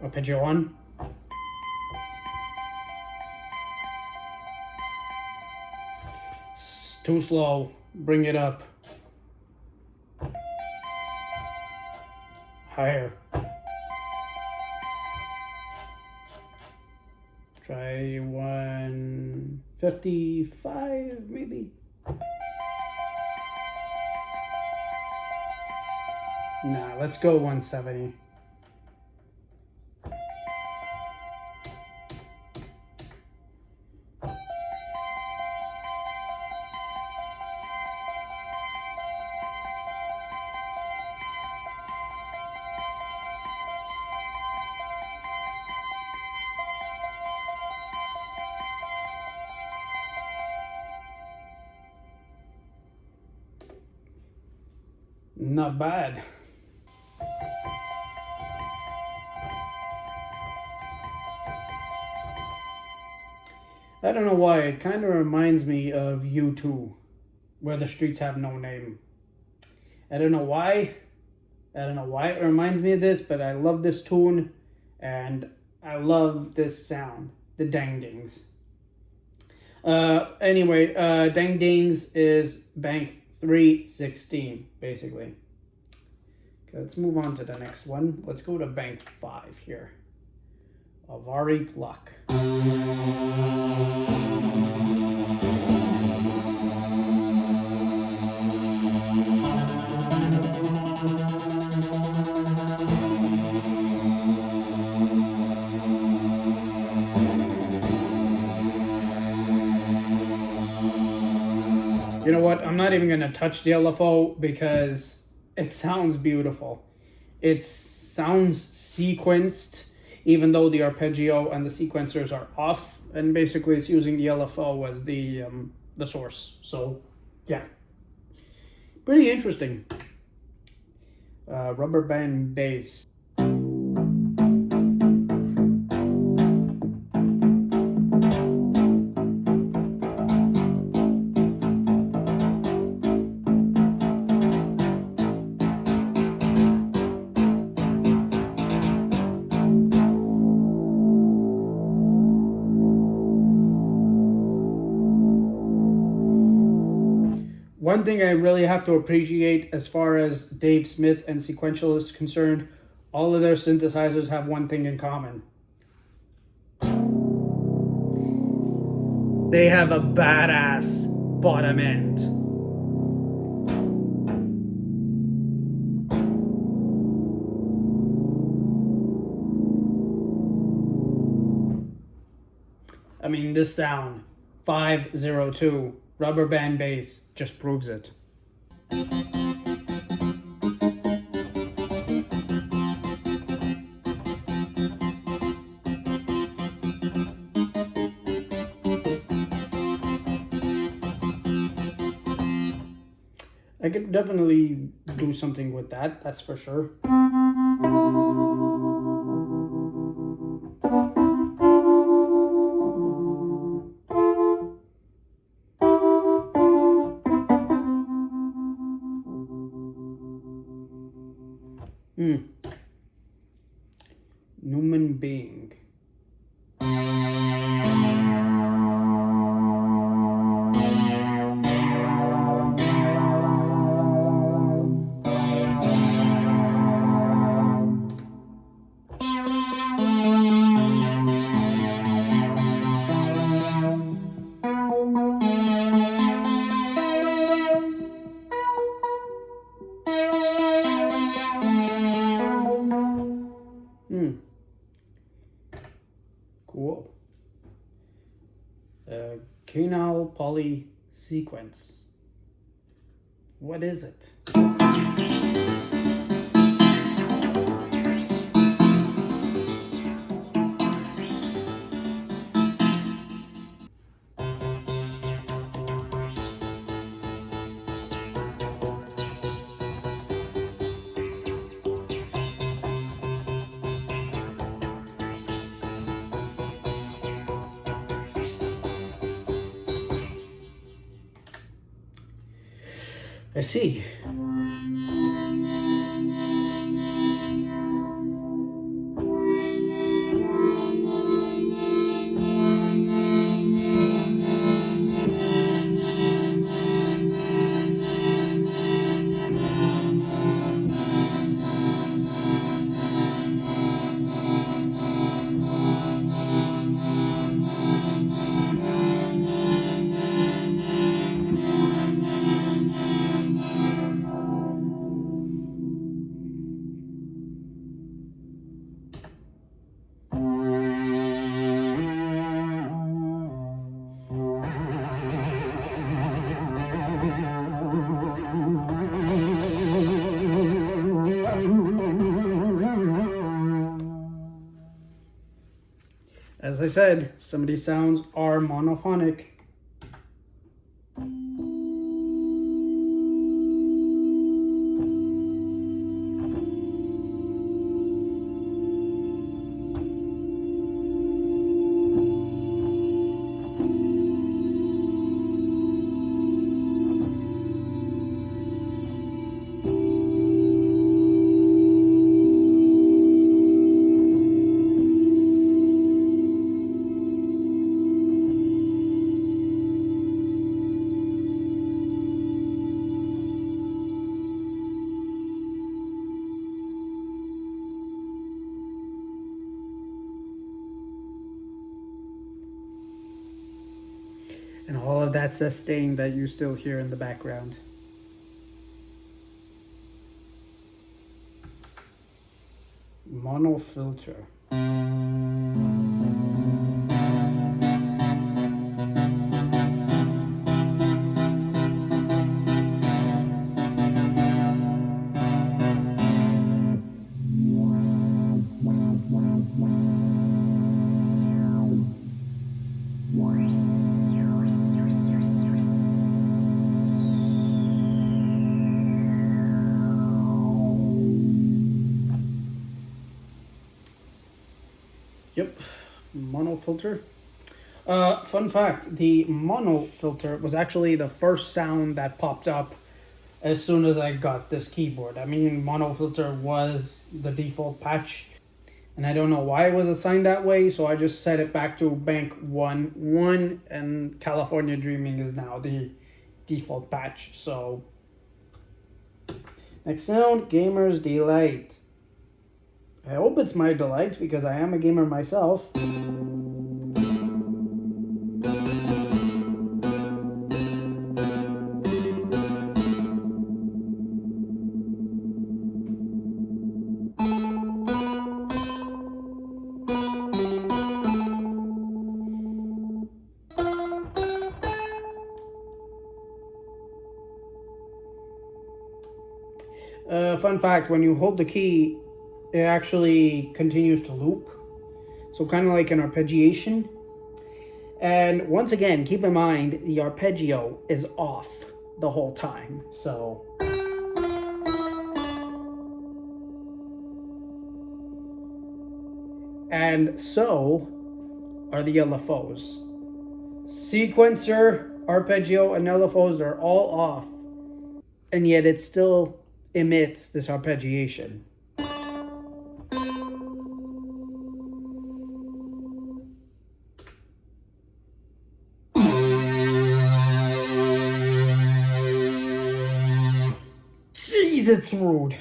Arpeggio on. It's too slow. Bring it up. Higher. Try 155 maybe. Nah, let's go 170. Not bad. I don't know why, it kind of reminds me of U2, Where the Streets Have No Name. I don't know why. I don't know why it reminds me of this, but I love this tune, and I love this sound, the dang dings. Anyway, dang dings is bank 316, basically. Okay, let's move on to the next one. Let's go to bank 5 here. Of R.I.P. luck. You know what? I'm not even going to touch the LFO because it sounds beautiful. It sounds sequenced, even though the arpeggio and the sequencers are off. And basically it's using the LFO as the source. So, yeah. Pretty interesting. Rubber band bass. One thing I really have to appreciate as far as Dave Smith and Sequential is concerned, all of their synthesizers have one thing in common. They have a badass bottom end. I mean, this sound, 502, rubber band bass, just proves it. I could definitely do something with that, that's for sure. Human being. Cool. Canal poly sequence. What is it? I see. I said, some of these sounds are monophonic. And all of that sustain that you still hear in the background. Mono filter. Yep, mono filter. Fun fact, the mono filter was actually the first sound that popped up as soon as I got this keyboard. I mean, mono filter was the default patch, and I don't know why it was assigned that way, so I just set it back to bank 1.1, and California Dreaming is now the default patch. So, next sound, Gamer's Delight. I hope it's my delight because I am a gamer myself. Fun fact, when you hold the key, it actually continues to loop. So kind of like an arpeggiation. And once again, keep in mind, the arpeggio is off the whole time. So. And so are the LFOs. Sequencer, arpeggio, and LFOs, they're all off. And yet it still emits this arpeggiation. Jeez, it's rude.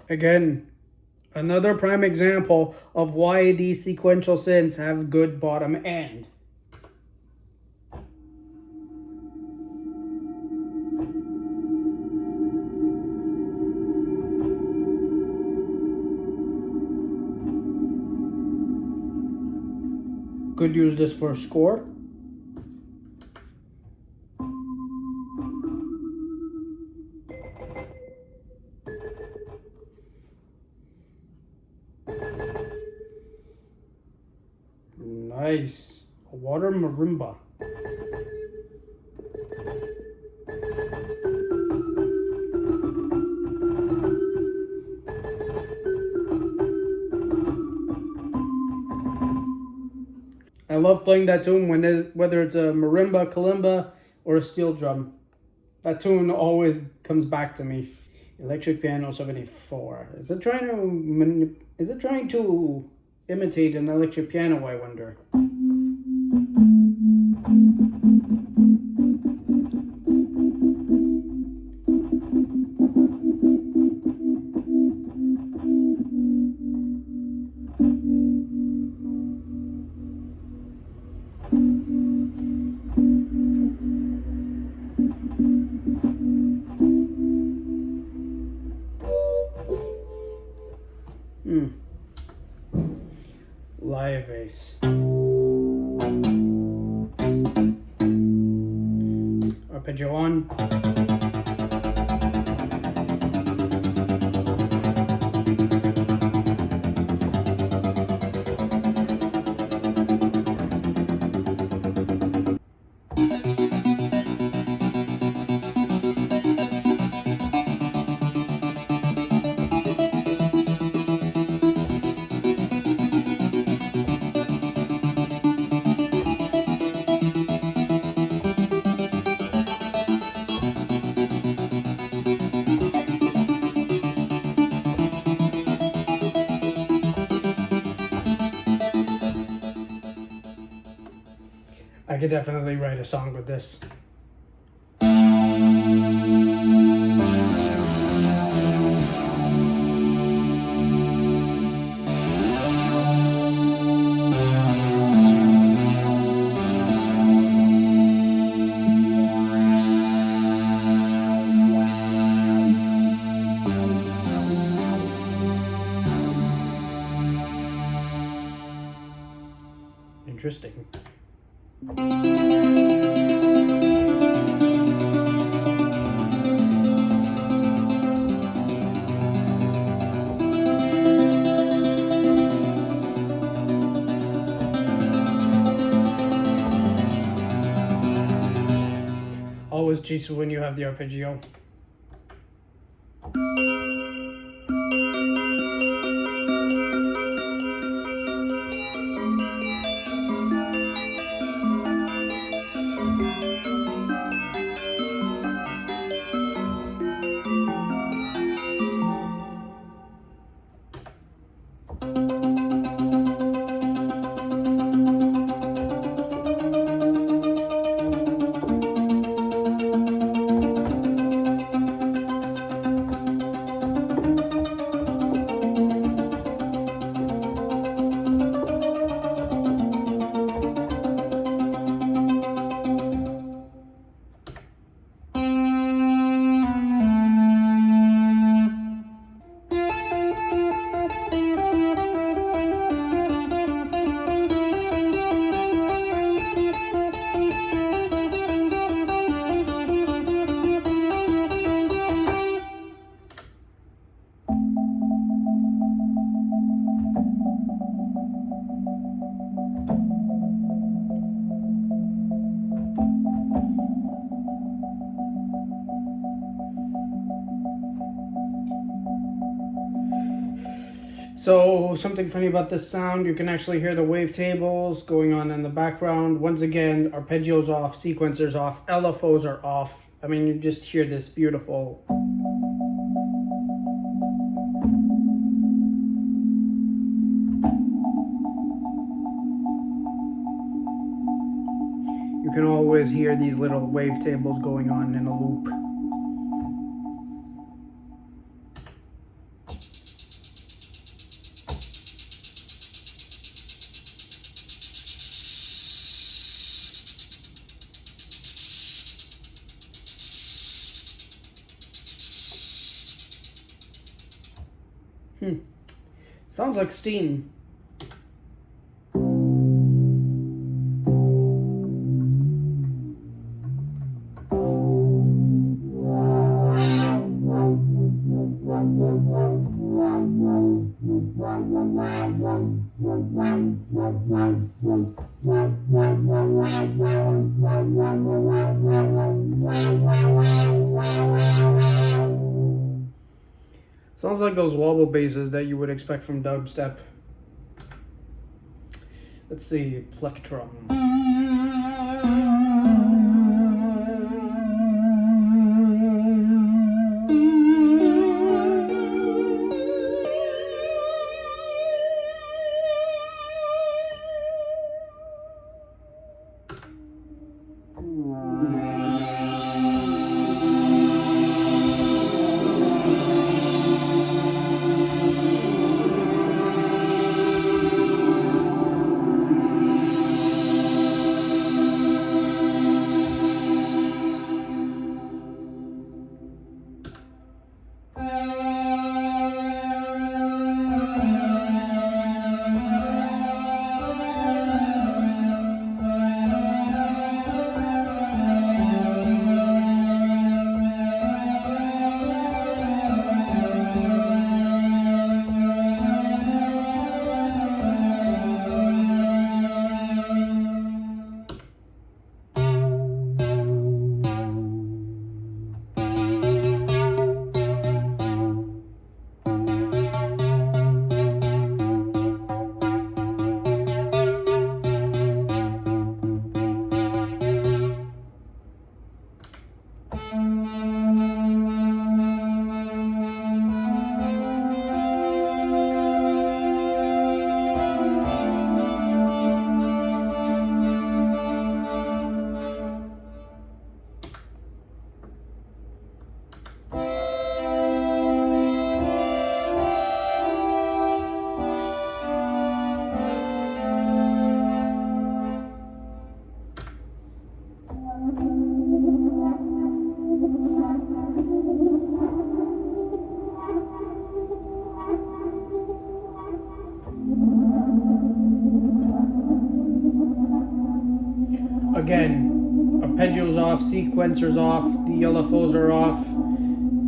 Again, another prime example of why these sequential synths have good bottom end. Could use this for a score. Nice. A water marimba. I love playing that tune whether it's a marimba, kalimba, or a steel drum. That tune always comes back to me. Electric Piano 74. Is it trying to imitate an electric piano, I wonder? Live bass. Arpeggio on. I could definitely write a song with this. Interesting. Always cheats when you have the arpeggio. So something funny about this sound, you can actually hear the wavetables going on in the background. Once again, arpeggios off, sequencers off, LFOs are off. I mean, you just hear this beautiful. You can always hear these little wavetables going on in a loop. Sounds like steam. Sounds like those wobble basses that you would expect from dubstep. Let's see, plectrum. Again, arpeggio's off, sequencer's off, the LFOs are off.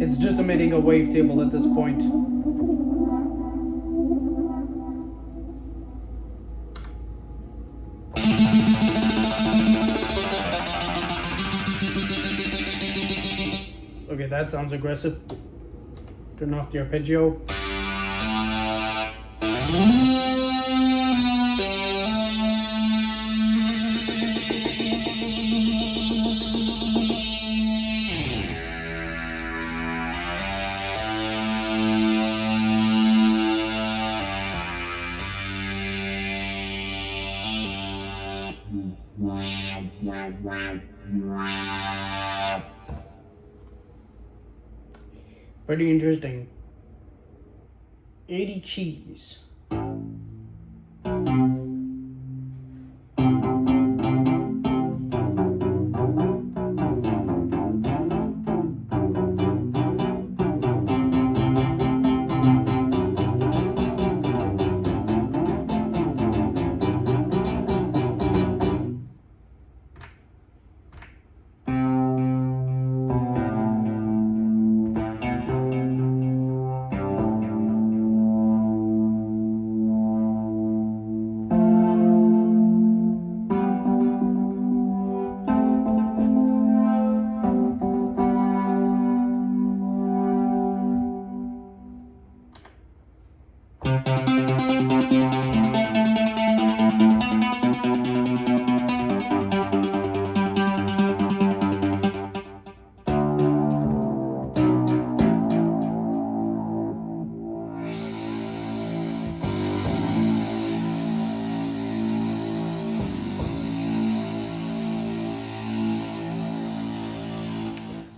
It's just emitting a wavetable at this point. Okay, that sounds aggressive. Turn off the arpeggio. Pretty interesting. 80 keys.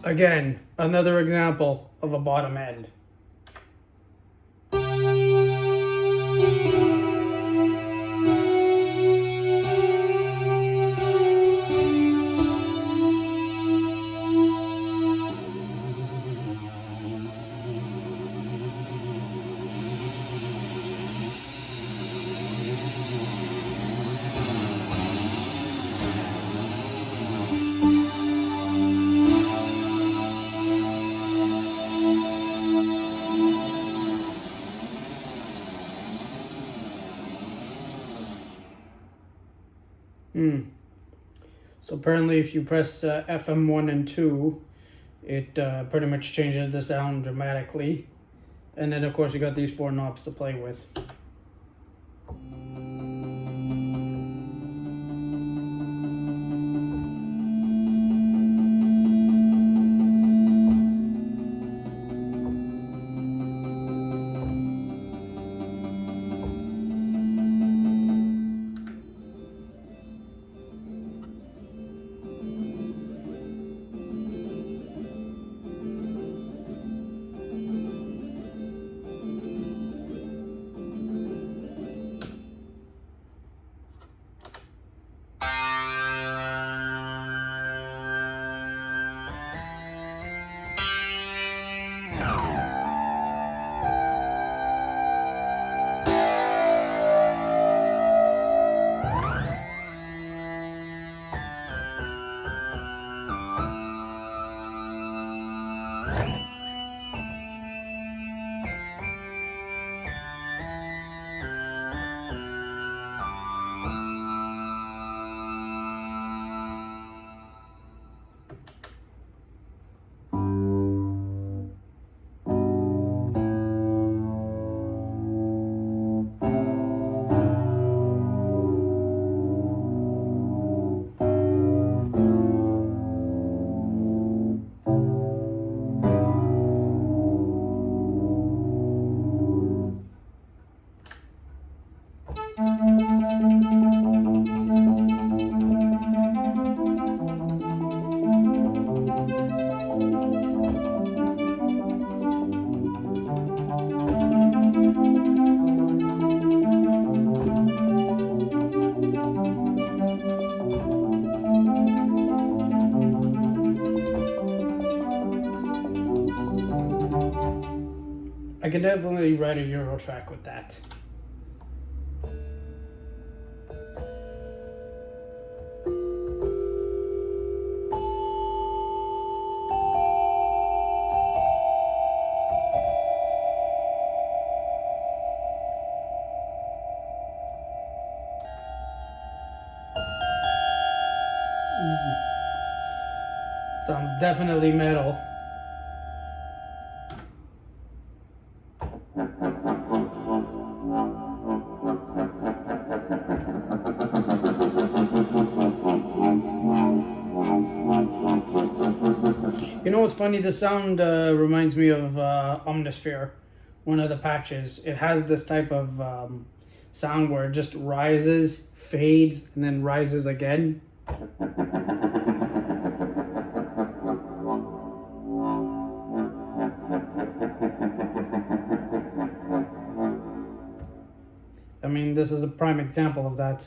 Again, another example of a bottom end. So apparently if you press FM1 and 2, it pretty much changes the sound dramatically. And then of course you got these 4 knobs to play with. I can definitely write a Euro track with that. Sounds definitely metal. You know what's funny? This sound reminds me of Omnisphere, one of the patches. It has this type of sound where it just rises, fades, and then rises again. I mean, this is a prime example of that.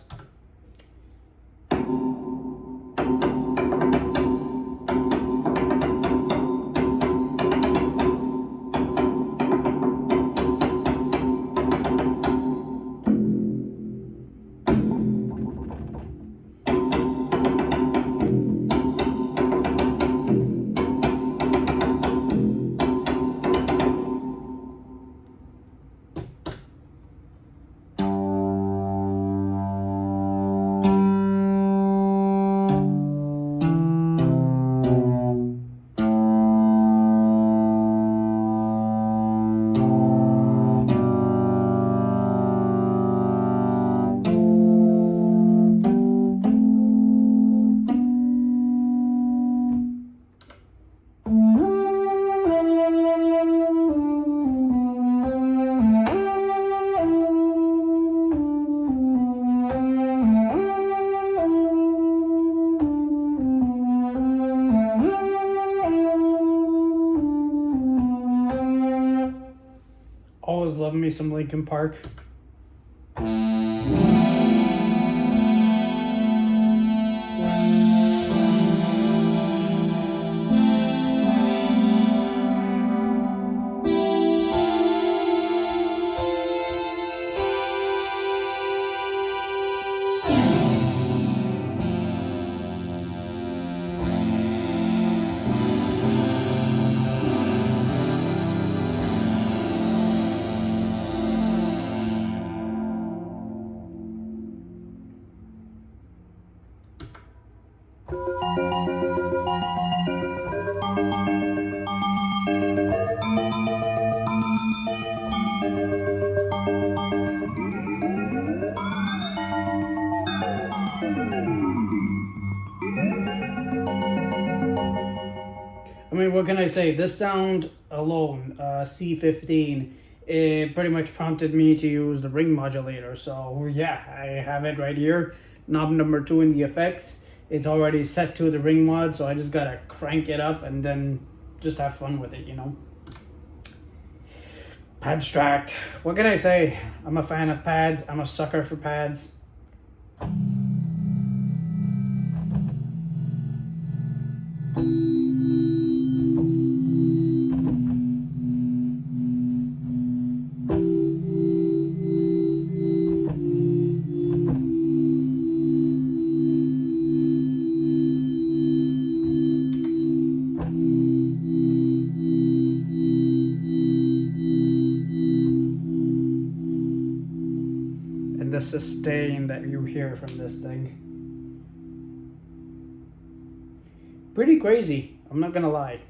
Always love me some Linkin Park. I mean, what can I say? This sound alone, C15, it pretty much prompted me to use the ring modulator. So yeah, I have it right here. Knob number 2 in the effects. It's already set to the ring mod, so I just gotta crank it up and then just have fun with it, you know? Padstract. What can I say? I'm a fan of pads. I'm a sucker for pads. The sustain that you hear from this thing. Pretty crazy, I'm not gonna lie.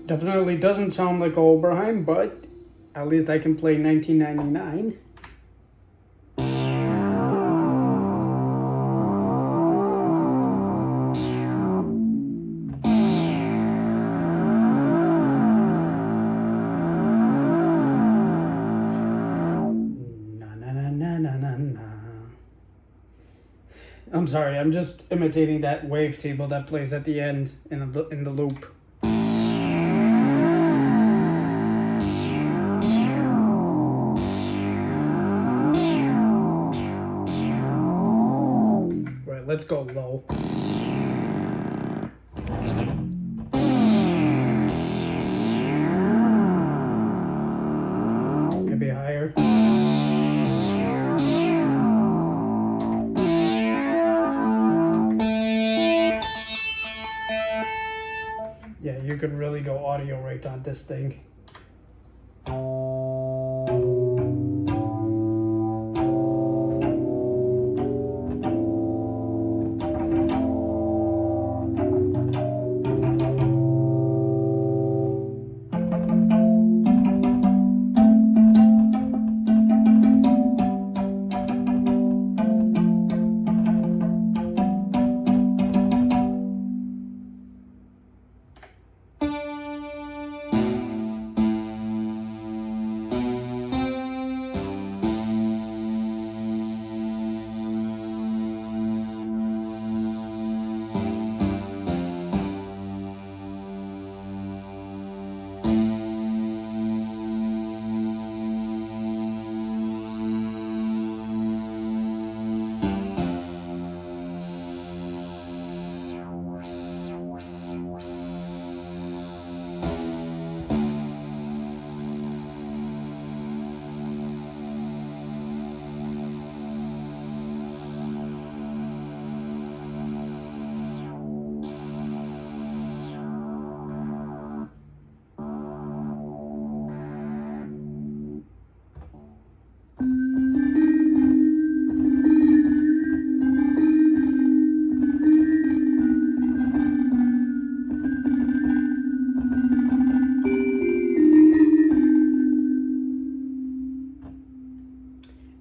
Definitely doesn't sound like Oberheim, but at least I can play 1999. I'm sorry, I'm just imitating that wavetable that plays at the end in the loop. let's go low. Maybe higher. Yeah, you could really go audio right on this thing.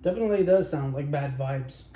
Definitely does sound like Bad Vibes.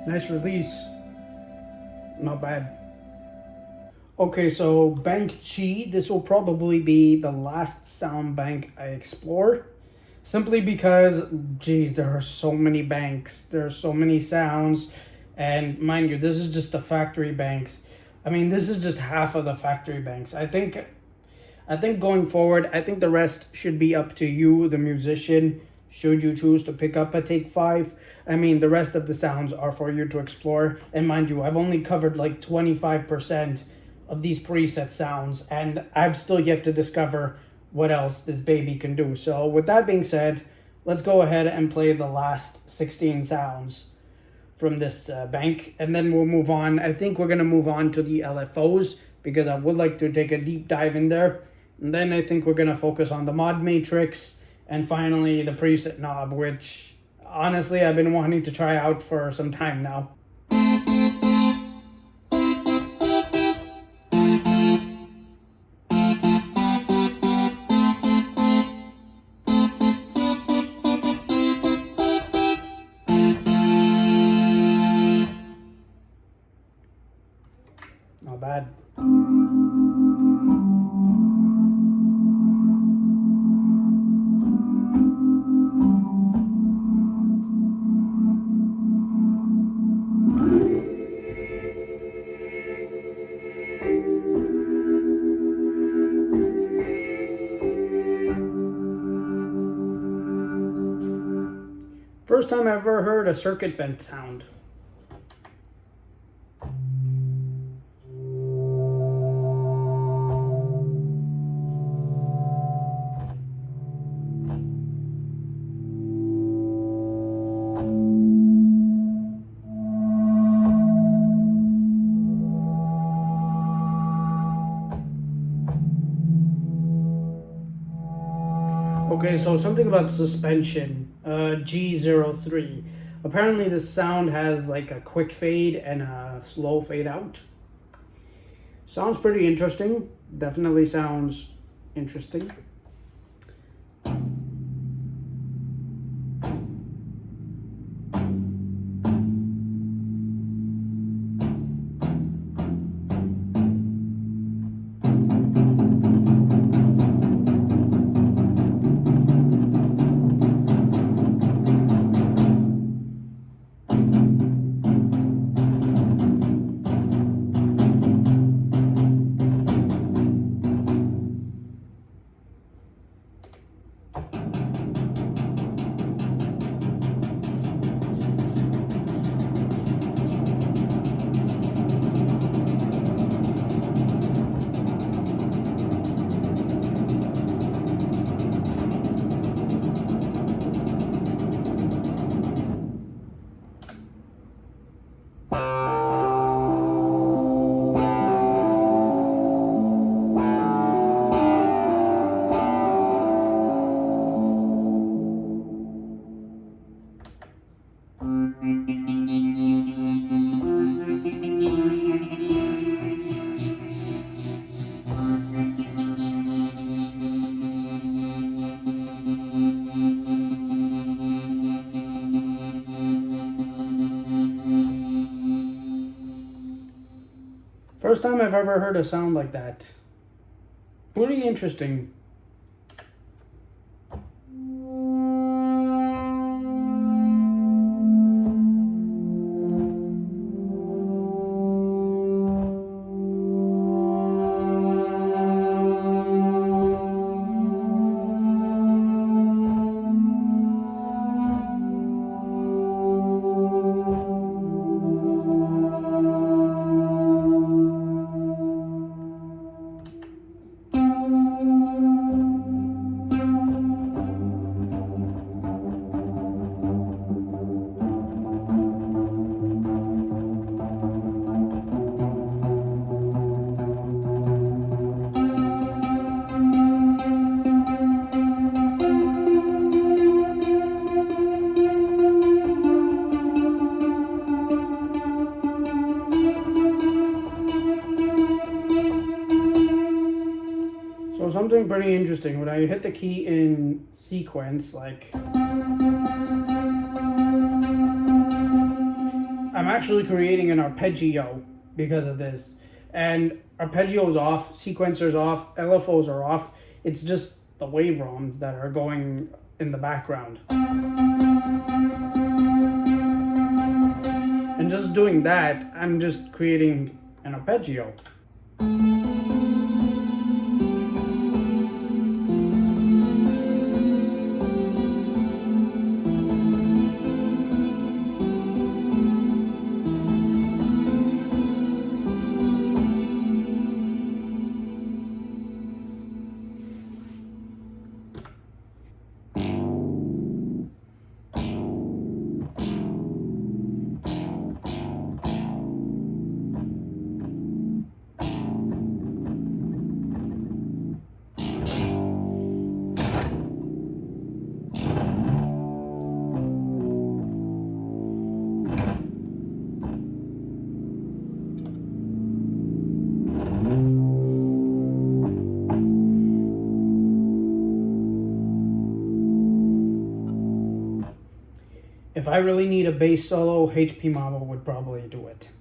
Nice release. Not bad. Okay, so Bank G, this will probably be the last sound bank I explore. Simply because, geez, there are so many banks, there are so many sounds, And mind you, this is just the factory banks. I mean, this is just half of the factory banks. I think going forward, I think the rest should be up to you, the musician, should you choose to pick up a Take-5. I mean, the rest of the sounds are for you to explore. And mind you, I've only covered like 25% of these preset sounds, and I've still yet to discover what else this baby can do. So with that being said, let's go ahead and play the last 16 sounds from this bank, and then we'll move on. I think we're going to move on to the LFOs because I would like to take a deep dive in there. And then I think we're going to focus on the mod matrix and finally the preset knob, which honestly I've been wanting to try out for some time now. Not bad. First time I ever heard a circuit bent sound. Okay, so something about suspension, G03. Apparently this sound has like a quick fade and a slow fade out. Sounds pretty interesting. Definitely sounds interesting. First time I've ever heard a sound like that. Pretty interesting. So something pretty interesting, when I hit the key in sequence, like, I'm actually creating an arpeggio because of this. And arpeggio's off, sequencer's off, LFOs are off. It's just the waveforms that are going in the background. And And just doing that, I'm just creating an arpeggio. If I really need a bass solo, R.I.P Mopho would probably do it.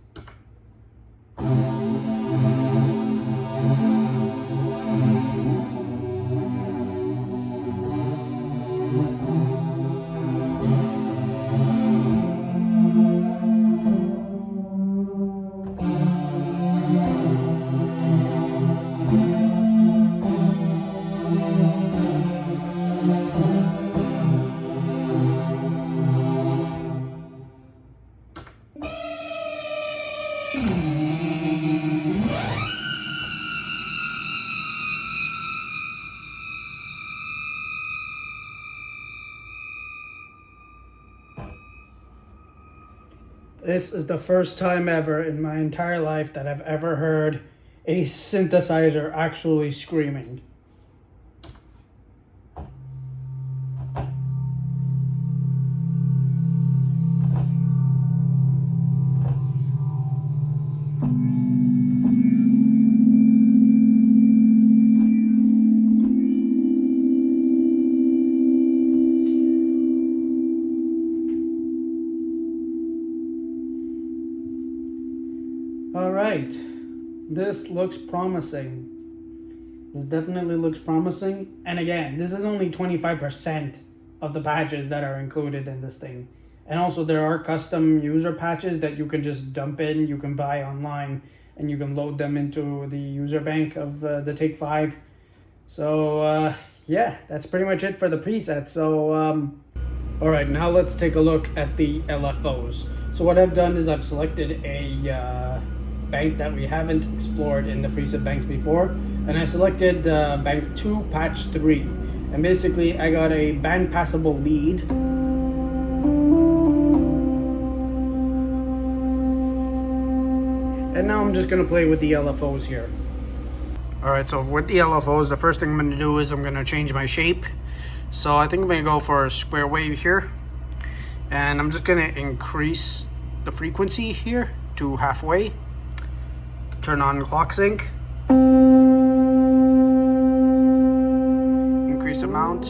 This is the first time ever in my entire life that I've ever heard a synthesizer actually screaming. All right, this looks promising. This definitely looks promising. And again, this is only 25% of the patches that are included in this thing. And also there are custom user patches that you can just dump in, you can buy online, and you can load them into the user bank of the TAKE-5. So yeah, that's pretty much it for the presets. So all right, now let's take a look at the LFOs. So what I've done is I've selected a bank that we haven't explored in the preset banks before, and I selected bank 2 patch 3, and basically I got a band passable lead, and now I'm just gonna play with the LFOs here. Alright, so with the LFOs, the first thing I'm gonna do is I'm gonna change my shape. So I think I'm gonna go for a square wave here, and I'm just gonna increase the frequency here to halfway. Turn on clock sync, increase amount,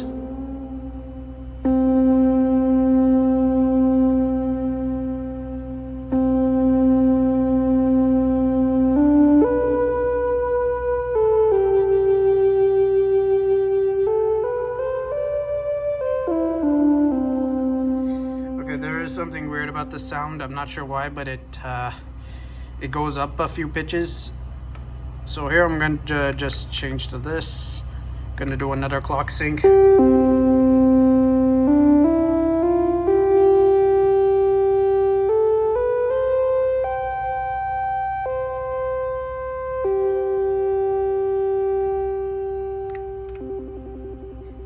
okay, there is something weird about the sound. I'm not sure why, but it goes up a few pitches. So here I'm going to just change to this. Gonna do another clock sync.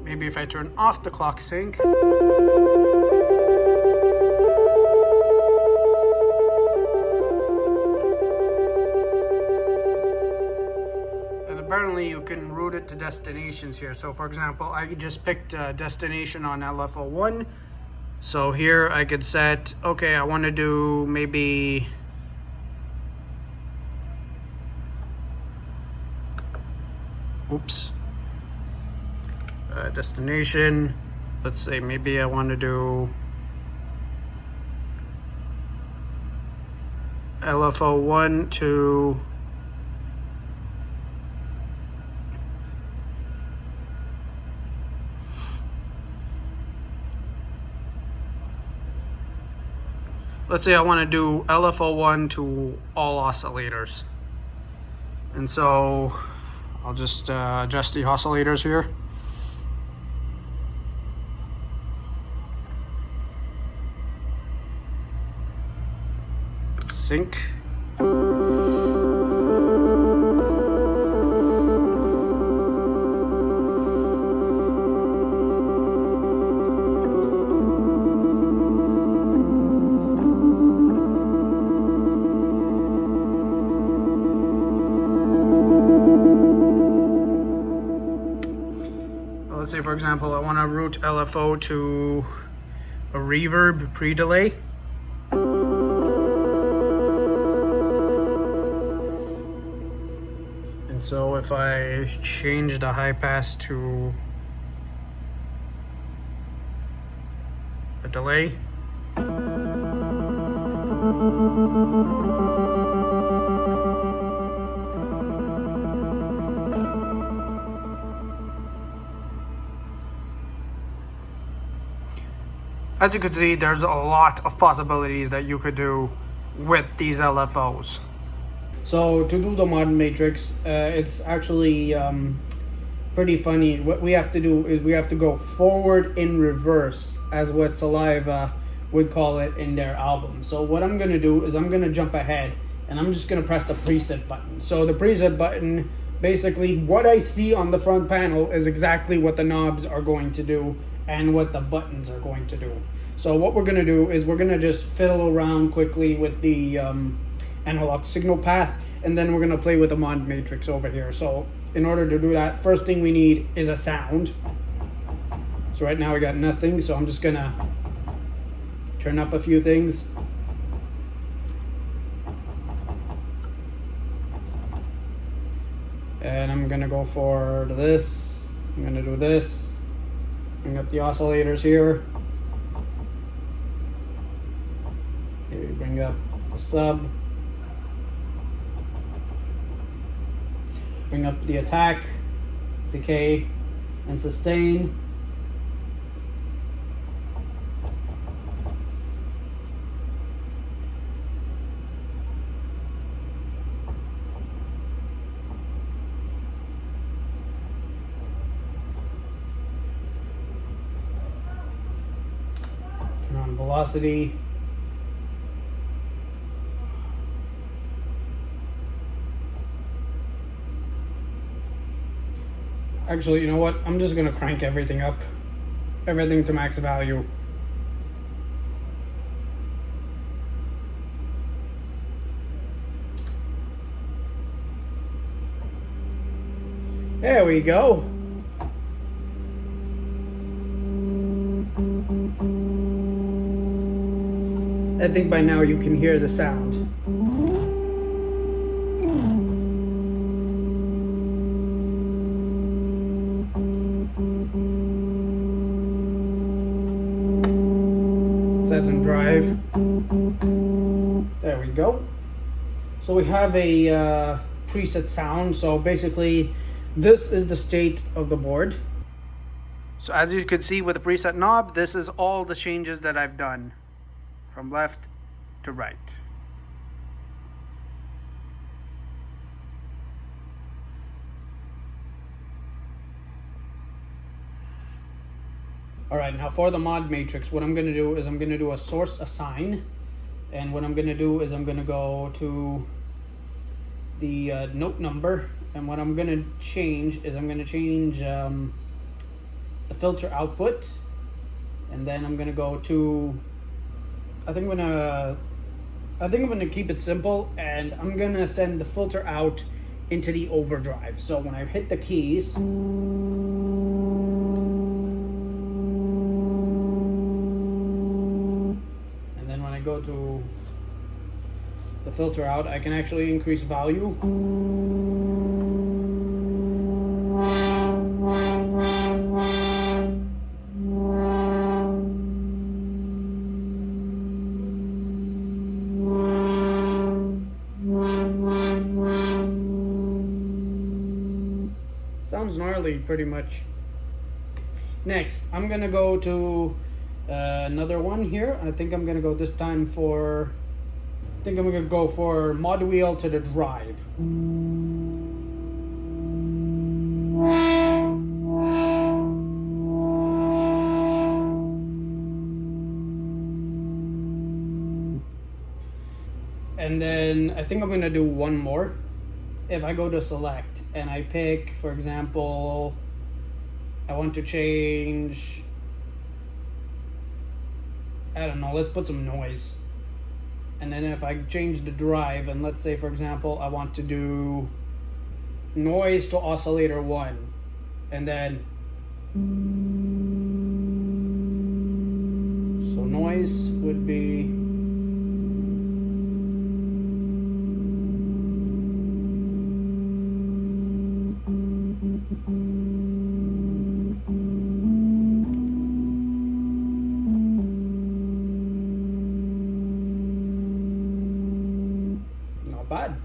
Maybe if I turn off the clock sync. Apparently you can route it to destinations here. So for example, I just picked a destination on LFO1. So here I could set, okay, I want to do maybe destination. Let's say maybe I want to do LFO1 to let's say I want to do LFO1 to all oscillators. And so I'll just adjust the oscillators here. Sync. Let's say, for example, I want to route LFO to a reverb pre-delay. And so if I change the high pass to a delay, as you can see, there's a lot of possibilities that you could do with these LFOs. So to do the mod matrix, it's actually pretty funny. What we have to do is we have to go forward in reverse, as what Saliva would call it in their album. So what I'm gonna do is I'm gonna jump ahead and I'm just gonna press the preset button. So the preset button, basically what I see on the front panel is exactly what the knobs are going to do and what the buttons are going to do. So what we're gonna do is we're gonna just fiddle around quickly with the analog signal path, and then we're gonna play with the mod matrix over here. So in order to do that, first thing we need is a sound. So right now we got nothing, so I'm just gonna turn up a few things. And I'm gonna go for this. I'm gonna do this. Bring up the oscillators here. Maybe bring up the sub. Bring up the attack, decay, and sustain. Turn on velocity. Actually, you know what? I'm just gonna crank everything up. Everything to max value. There we go. I think by now you can hear the sound. That's in drive. There we go. So we have a preset sound. So basically this is the state of the board. So as you can see with the preset knob, this is all the changes that I've done from left to right. All right, now for the mod matrix, what I'm gonna do is I'm gonna do a source assign. And what I'm gonna do is I'm gonna go to the note number. And what I'm gonna change is I'm gonna change the filter output. And then I'm gonna go to, I think I'm gonna keep it simple, and I'm gonna send the filter out into the overdrive. So when I hit the keys, go to the filter out, I can actually increase value. Sounds gnarly, pretty much. Next, I'm gonna go to Another one here. I think I'm gonna go this time for. I think I'm gonna go for mod wheel to the drive. And then I think I'm gonna do one more. If I go to select and I pick, for example, I want to change, I don't know, let's put some noise. And then if I change the drive, and let's say, for example, I want to do noise to oscillator 1, and then so noise would be not bad.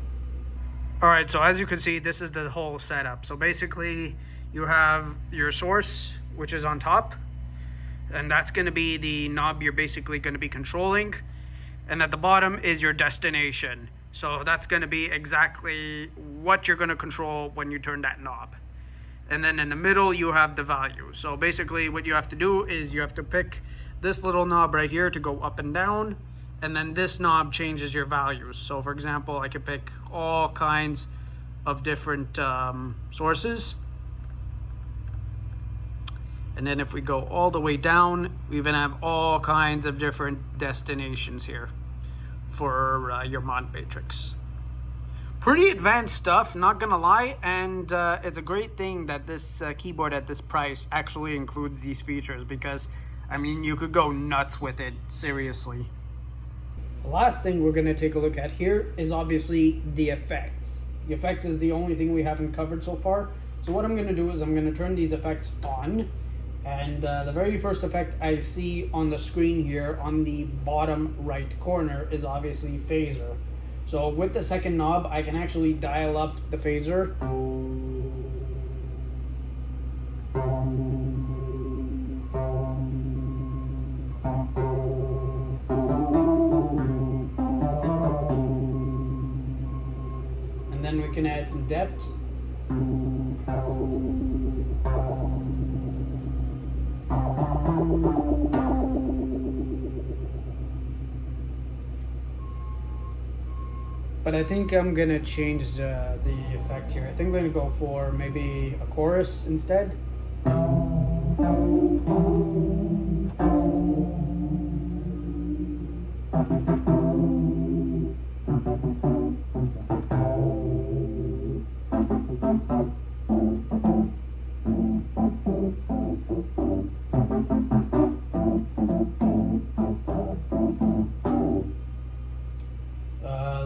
All right, so as you can see, this is the whole setup. So basically you have your source, which is on top, and that's going to be the knob you're basically going to be controlling. And at the bottom is your destination. So that's going to be exactly what you're going to control when you turn that knob. And then in the middle, you have the value. So basically what you have to do is you have to pick this little knob right here to go up and down. And then this knob changes your values. So for example, I could pick all kinds of different sources. And then if we go all the way down, we even have all kinds of different destinations here for your mod matrix. Pretty advanced stuff, not gonna lie, and it's a great thing that this keyboard at this price actually includes these features, because I mean, you could go nuts with it, seriously. The last thing we're gonna take a look at here is obviously the effects. The effects is the only thing we haven't covered so far. So what I'm gonna do is I'm gonna turn these effects on, and the very first effect I see on the screen here on the bottom right corner is obviously phaser. So with the second knob, I can actually dial up the phaser. And then we can add some depth. But I think I'm gonna change the effect here. I think I'm gonna go for maybe a chorus instead.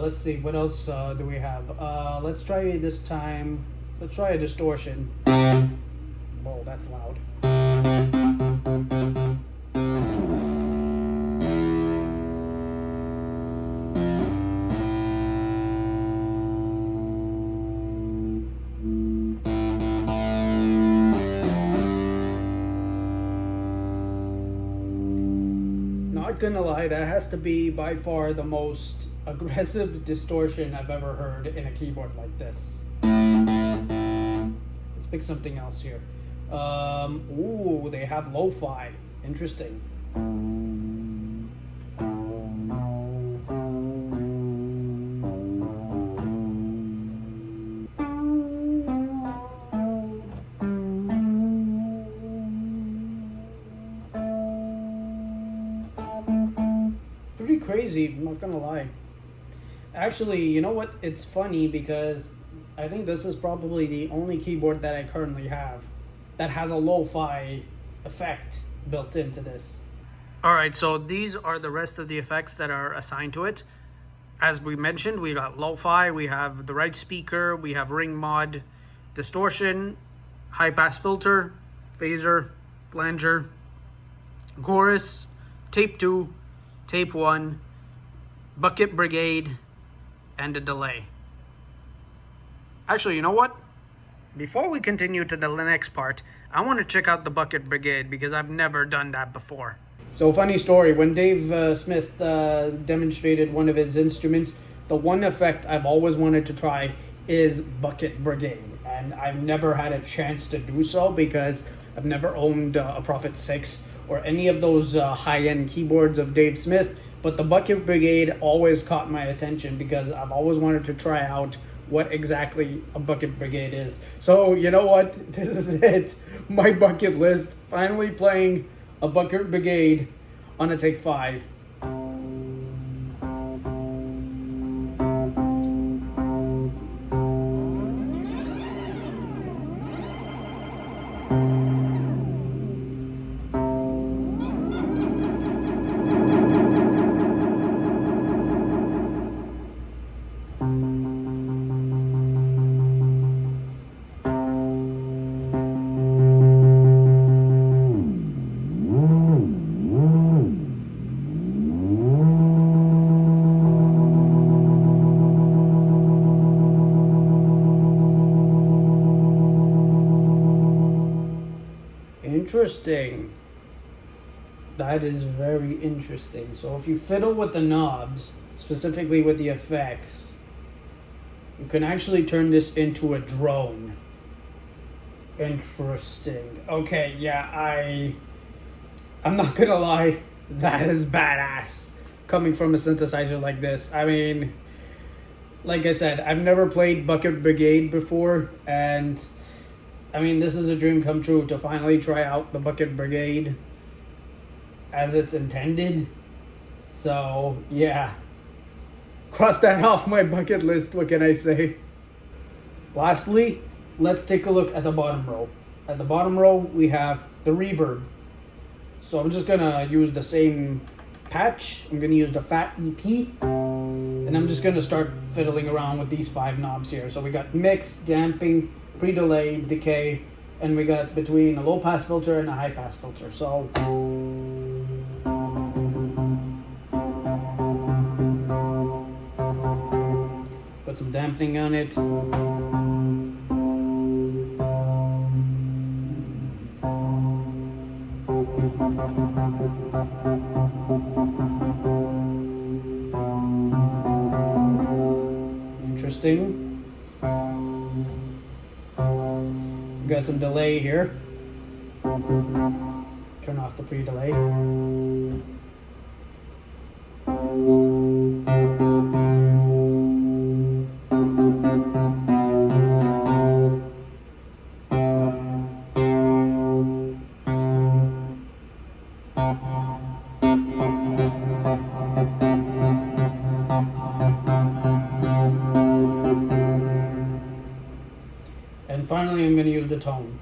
Let's see, what else do we have? Let's try this time. Let's try a distortion. Whoa, that's loud. Not gonna lie, that has to be by far the most aggressive distortion I've ever heard in a keyboard like this. Let's pick something else here. Ooh, they have lo-fi. Interesting. Pretty crazy, I'm not gonna lie. Actually, you know what? It's funny because I think this is probably the only keyboard that I currently have that has a lo-fi effect built into this. Alright, so these are the rest of the effects that are assigned to it. As we mentioned, we got lo-fi, we have the right speaker, we have ring mod, distortion, high pass filter, phaser, flanger, chorus, tape 2, tape 1, bucket brigade, and a delay. Actually, you know what? Before we continue to the next part, I want to check out the bucket brigade because I've never done that before. So funny story, when Dave Smith demonstrated one of his instruments, the one effect I've always wanted to try is Bucket Brigade. And I've never had a chance to do so because I've never owned a Prophet 6 or any of those high-end keyboards of Dave Smith. But the Bucket Brigade always caught my attention because I've always wanted to try out what exactly a Bucket Brigade is. So you know what? This is it. My bucket list. Finally playing a Bucket Brigade on a TAKE-5. Interesting. That is very interesting. So if you fiddle with the knobs, specifically with the effects, you can actually turn this into a drone. Interesting. Okay, yeah, I'm not gonna lie, that is badass coming from a synthesizer like this. I mean, like I said, I've never played Bucket Brigade before, and I mean, this is a dream come true to finally try out the Bucket Brigade as it's intended. So, yeah. Cross that off my bucket list, what can I say? Lastly, let's take a look at the bottom row. At the bottom row, we have the reverb. So I'm just gonna use the same patch. I'm gonna use the Fat EP. And I'm just gonna start fiddling around with these 5 knobs here. So we got mix, damping, pre-delay, decay, and we got between a low pass filter and a high pass filter. So put some dampening on it. Interesting. Got some delay here. Turn off the pre-delay. And finally, I'm going to use the tone.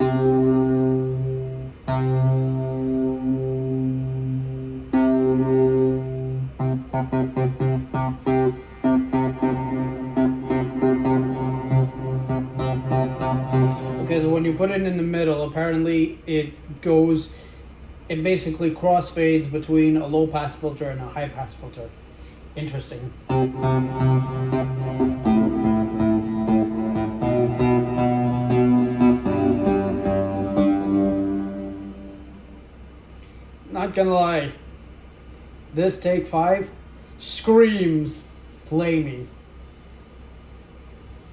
Okay, so when you put it in the middle, apparently it basically crossfades between a low pass filter and a high pass filter. Interesting. Not gonna lie, this TAKE-5 screams play me.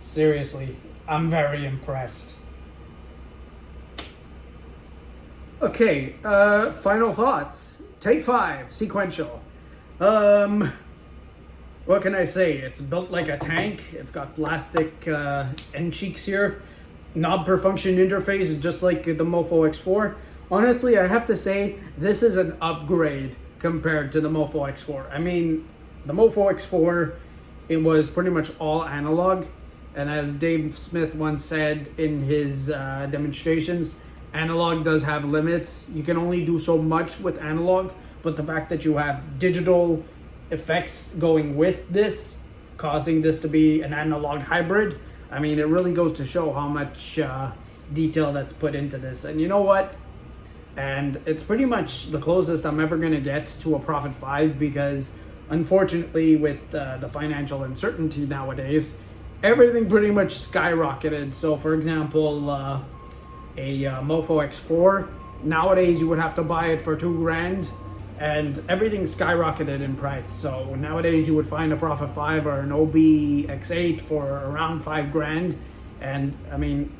Seriously, I'm very impressed. Okay, final thoughts. TAKE-5, Sequential. What can I say? It's built like a tank. It's got plastic end cheeks here. Knob per function interface, just like the Mopho X4. Honestly, I have to say, this is an upgrade compared to the Mopho X4. I mean, the Mopho X4, it was pretty much all analog. And as Dave Smith once said in his demonstrations, analog does have limits. You can only do so much with analog, but the fact that you have digital effects going with this, causing this to be an analog hybrid, I mean, it really goes to show how much detail that's put into this. And you know what? And it's pretty much the closest I'm ever going to get to a Prophet 5 because unfortunately with the financial uncertainty nowadays, everything pretty much skyrocketed. So for example, a Mopho X4, nowadays you would have to buy it for $2,000. and everything skyrocketed in price. So nowadays you would find a Prophet 5 or an OB-X8 for around 5 grand. And I mean,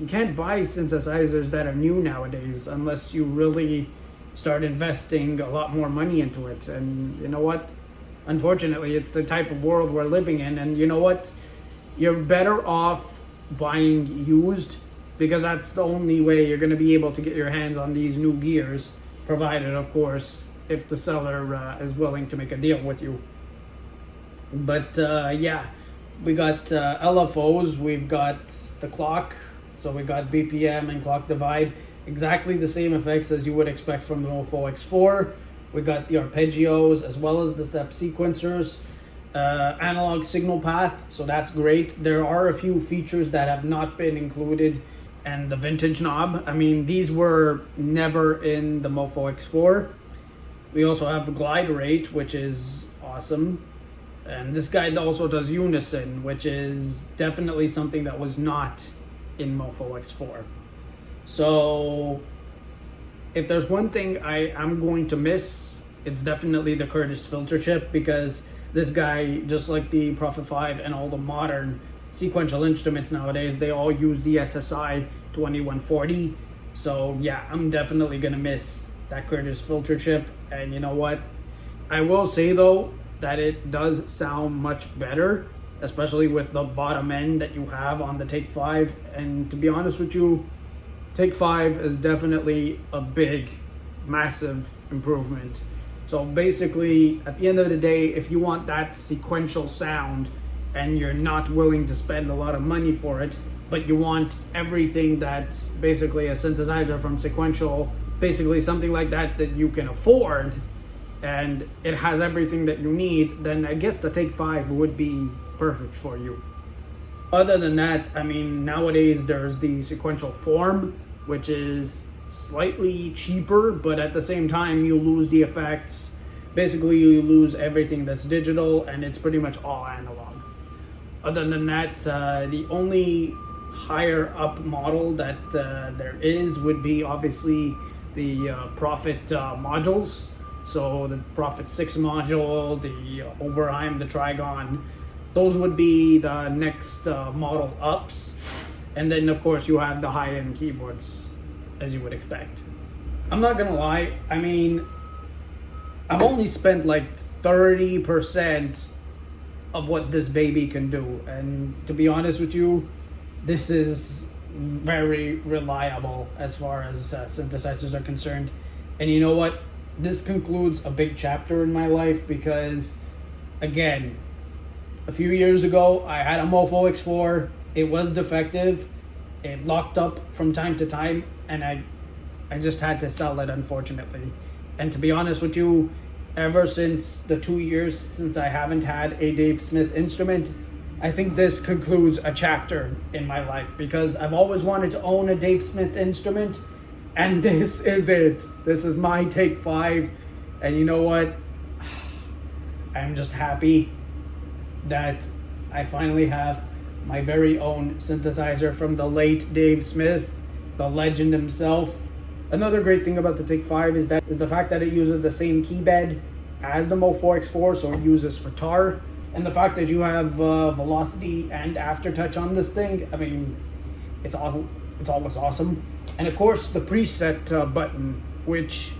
you can't buy synthesizers that are new nowadays unless you really start investing a lot more money into it. And you know what? Unfortunately, it's the type of world we're living in. And you know what? You're better off buying used, because that's the only way you're going to be able to get your hands on these new gears, provided, of course, if the seller is willing to make a deal with you. But yeah, we got LFOs, we've got the clock, so we got BPM and clock divide, exactly the same effects as you would expect from the Mopho X4. We got the arpeggios as well as the step sequencers, analog signal path, so that's great. There are a few features that have not been included, and the vintage knob. I mean, these were never in the Mopho X4. We also have glide rate, which is awesome. And this guy also does unison, which is definitely something that was not in Mopho X4. So if there's one thing I am going to miss, it's definitely the Curtis filter chip, because this guy, just like the Prophet 5 and all the modern sequential instruments nowadays, they all use the SSI 2140. So yeah, I'm definitely gonna miss that Curtis filter chip. And you know what? I will say though that it does sound much better, especially with the bottom end that you have on the TAKE-5. And to be honest with you, TAKE-5 is definitely a big, massive improvement. So basically, at the end of the day, if you want that sequential sound and you're not willing to spend a lot of money for it, but you want everything that's basically a synthesizer from Sequential, basically something like that that you can afford, and it has everything that you need, then I guess the TAKE-5 would be perfect for you. Other than that, I mean, nowadays there's the Sequential Form, which is slightly cheaper, but at the same time you lose the effects. Basically you lose everything that's digital, and it's pretty much all analog. Other than that, the only higher up model that there is would be obviously the Prophet modules. So the Prophet 6 module, the Oberheim, the Trigon, those would be the next model ups. And then of course you have the high-end keyboards, as you would expect. I'm not gonna lie, I mean, I've only spent like 30% of what this baby can do, and to be honest with you, this is very reliable as far as synthesizers are concerned. And you know what? This concludes a big chapter in my life, because again, a few years ago I had a Mopho X4. It was defective, it locked up from time to time, and I just had to sell it, unfortunately. And to be honest with you, ever since the 2 years since I haven't had a Dave Smith instrument, I think this concludes a chapter in my life, because I've always wanted to own a Dave Smith instrument, and this is it. This is my TAKE-5, and you know what? I'm just happy that I finally have my very own synthesizer from the late Dave Smith, the legend himself. Another great thing about the TAKE-5 is the fact that it uses the same key bed as the Mopho X4, so it uses FTAR. And the fact that you have velocity and aftertouch on this thing, I mean, it's always awesome. And of course, the preset button, which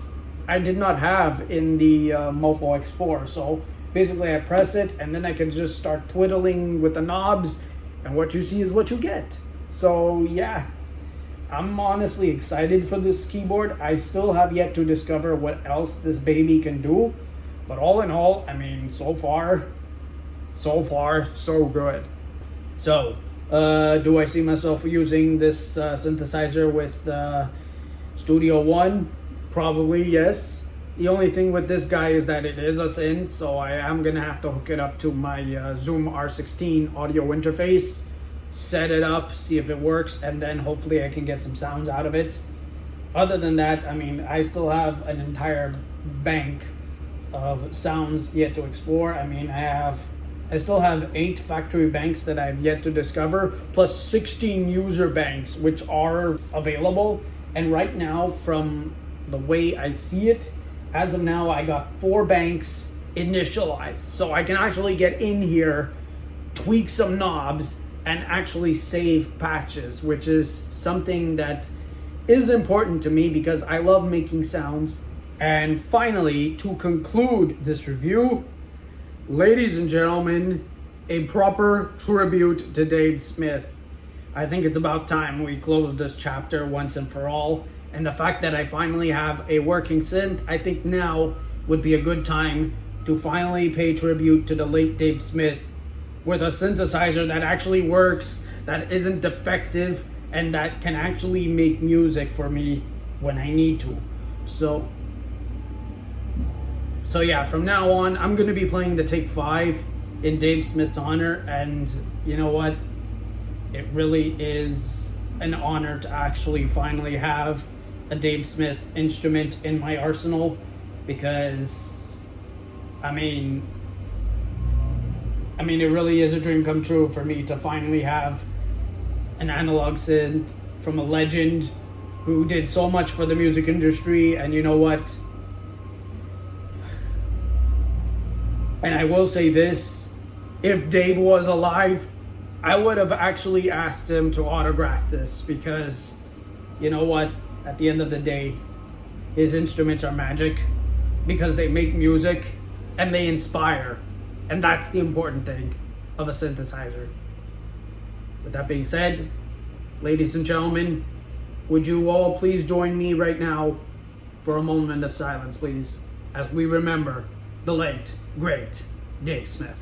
I did not have in the Mopho X4. So basically I press it and then I can just start twiddling with the knobs, and what you see is what you get. So yeah, I'm honestly excited for this keyboard. I still have yet to discover what else this baby can do. But all in all, I mean, so far, so good. So, do I see myself using this synthesizer with Studio One? Probably yes. The only thing with this guy is that it is a synth, so I am gonna have to hook it up to my Zoom R16 audio interface, set it up, see if it works, and then hopefully I can get some sounds out of it. Other than that, I mean, I still have an entire bank of sounds yet to explore. I mean, I still have 8 factory banks that I've yet to discover, plus 16 user banks which are available. And right now, from the way I see it, as of now, I got 4 banks initialized. So I can actually get in here, tweak some knobs, and actually save patches, which is something that is important to me because I love making sounds. And finally, to conclude this review, ladies and gentlemen, a proper tribute to Dave Smith. I think it's about time we close this chapter once and for all. And the fact that I finally have a working synth, I think now would be a good time to finally pay tribute to the late Dave Smith with a synthesizer that actually works, that isn't defective, and that can actually make music for me when I need to. So yeah, from now on, I'm gonna be playing the TAKE-5 in Dave Smith's honor, and you know what? It really is an honor to actually finally have a Dave Smith instrument in my arsenal, because I mean it really is a dream come true for me to finally have an analog synth from a legend who did so much for the music industry. And you know what? And I will say this, if Dave was alive, I would have actually asked him to autograph this, because you know what? At the end of the day, his instruments are magic because they make music and they inspire. And that's the important thing of a synthesizer. With that being said, ladies and gentlemen, would you all please join me right now for a moment of silence, please, as we remember the late, great Dave Smith.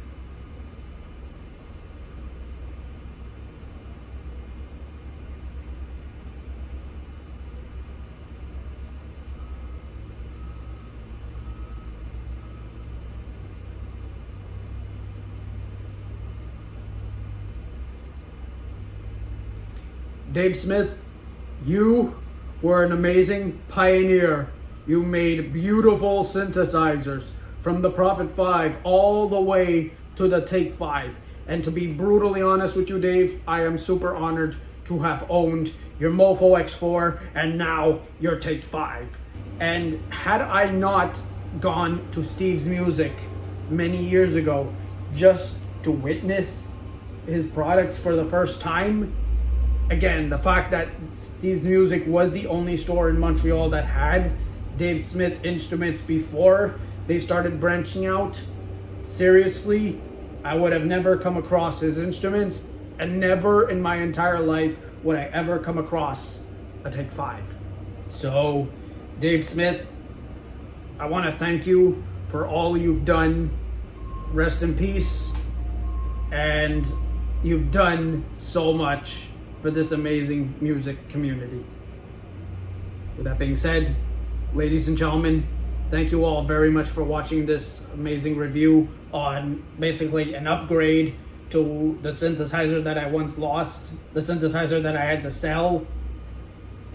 Dave Smith, you were an amazing pioneer. You made beautiful synthesizers from the Prophet 5 all the way to the TAKE-5. And to be brutally honest with you, Dave, I am super honored to have owned your Mopho X4 and now your TAKE-5. And had I not gone to Steve's Music many years ago just to witness his products for the first time, again, the fact that Steve's Music was the only store in Montreal that had Dave Smith instruments before they started branching out, seriously, I would have never come across his instruments, and never in my entire life would I ever come across a TAKE-5. So, Dave Smith, I want to thank you for all you've done. Rest in peace. And you've done so much for this amazing music community. With that being said, ladies and gentlemen, thank you all very much for watching this amazing review on basically an upgrade to the synthesizer that I once lost, the synthesizer that I had to sell.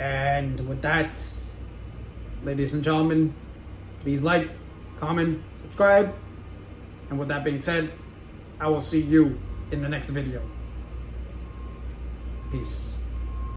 And with that, ladies and gentlemen, please like, comment, subscribe. And with that being said, I will see you in the next video. Peace.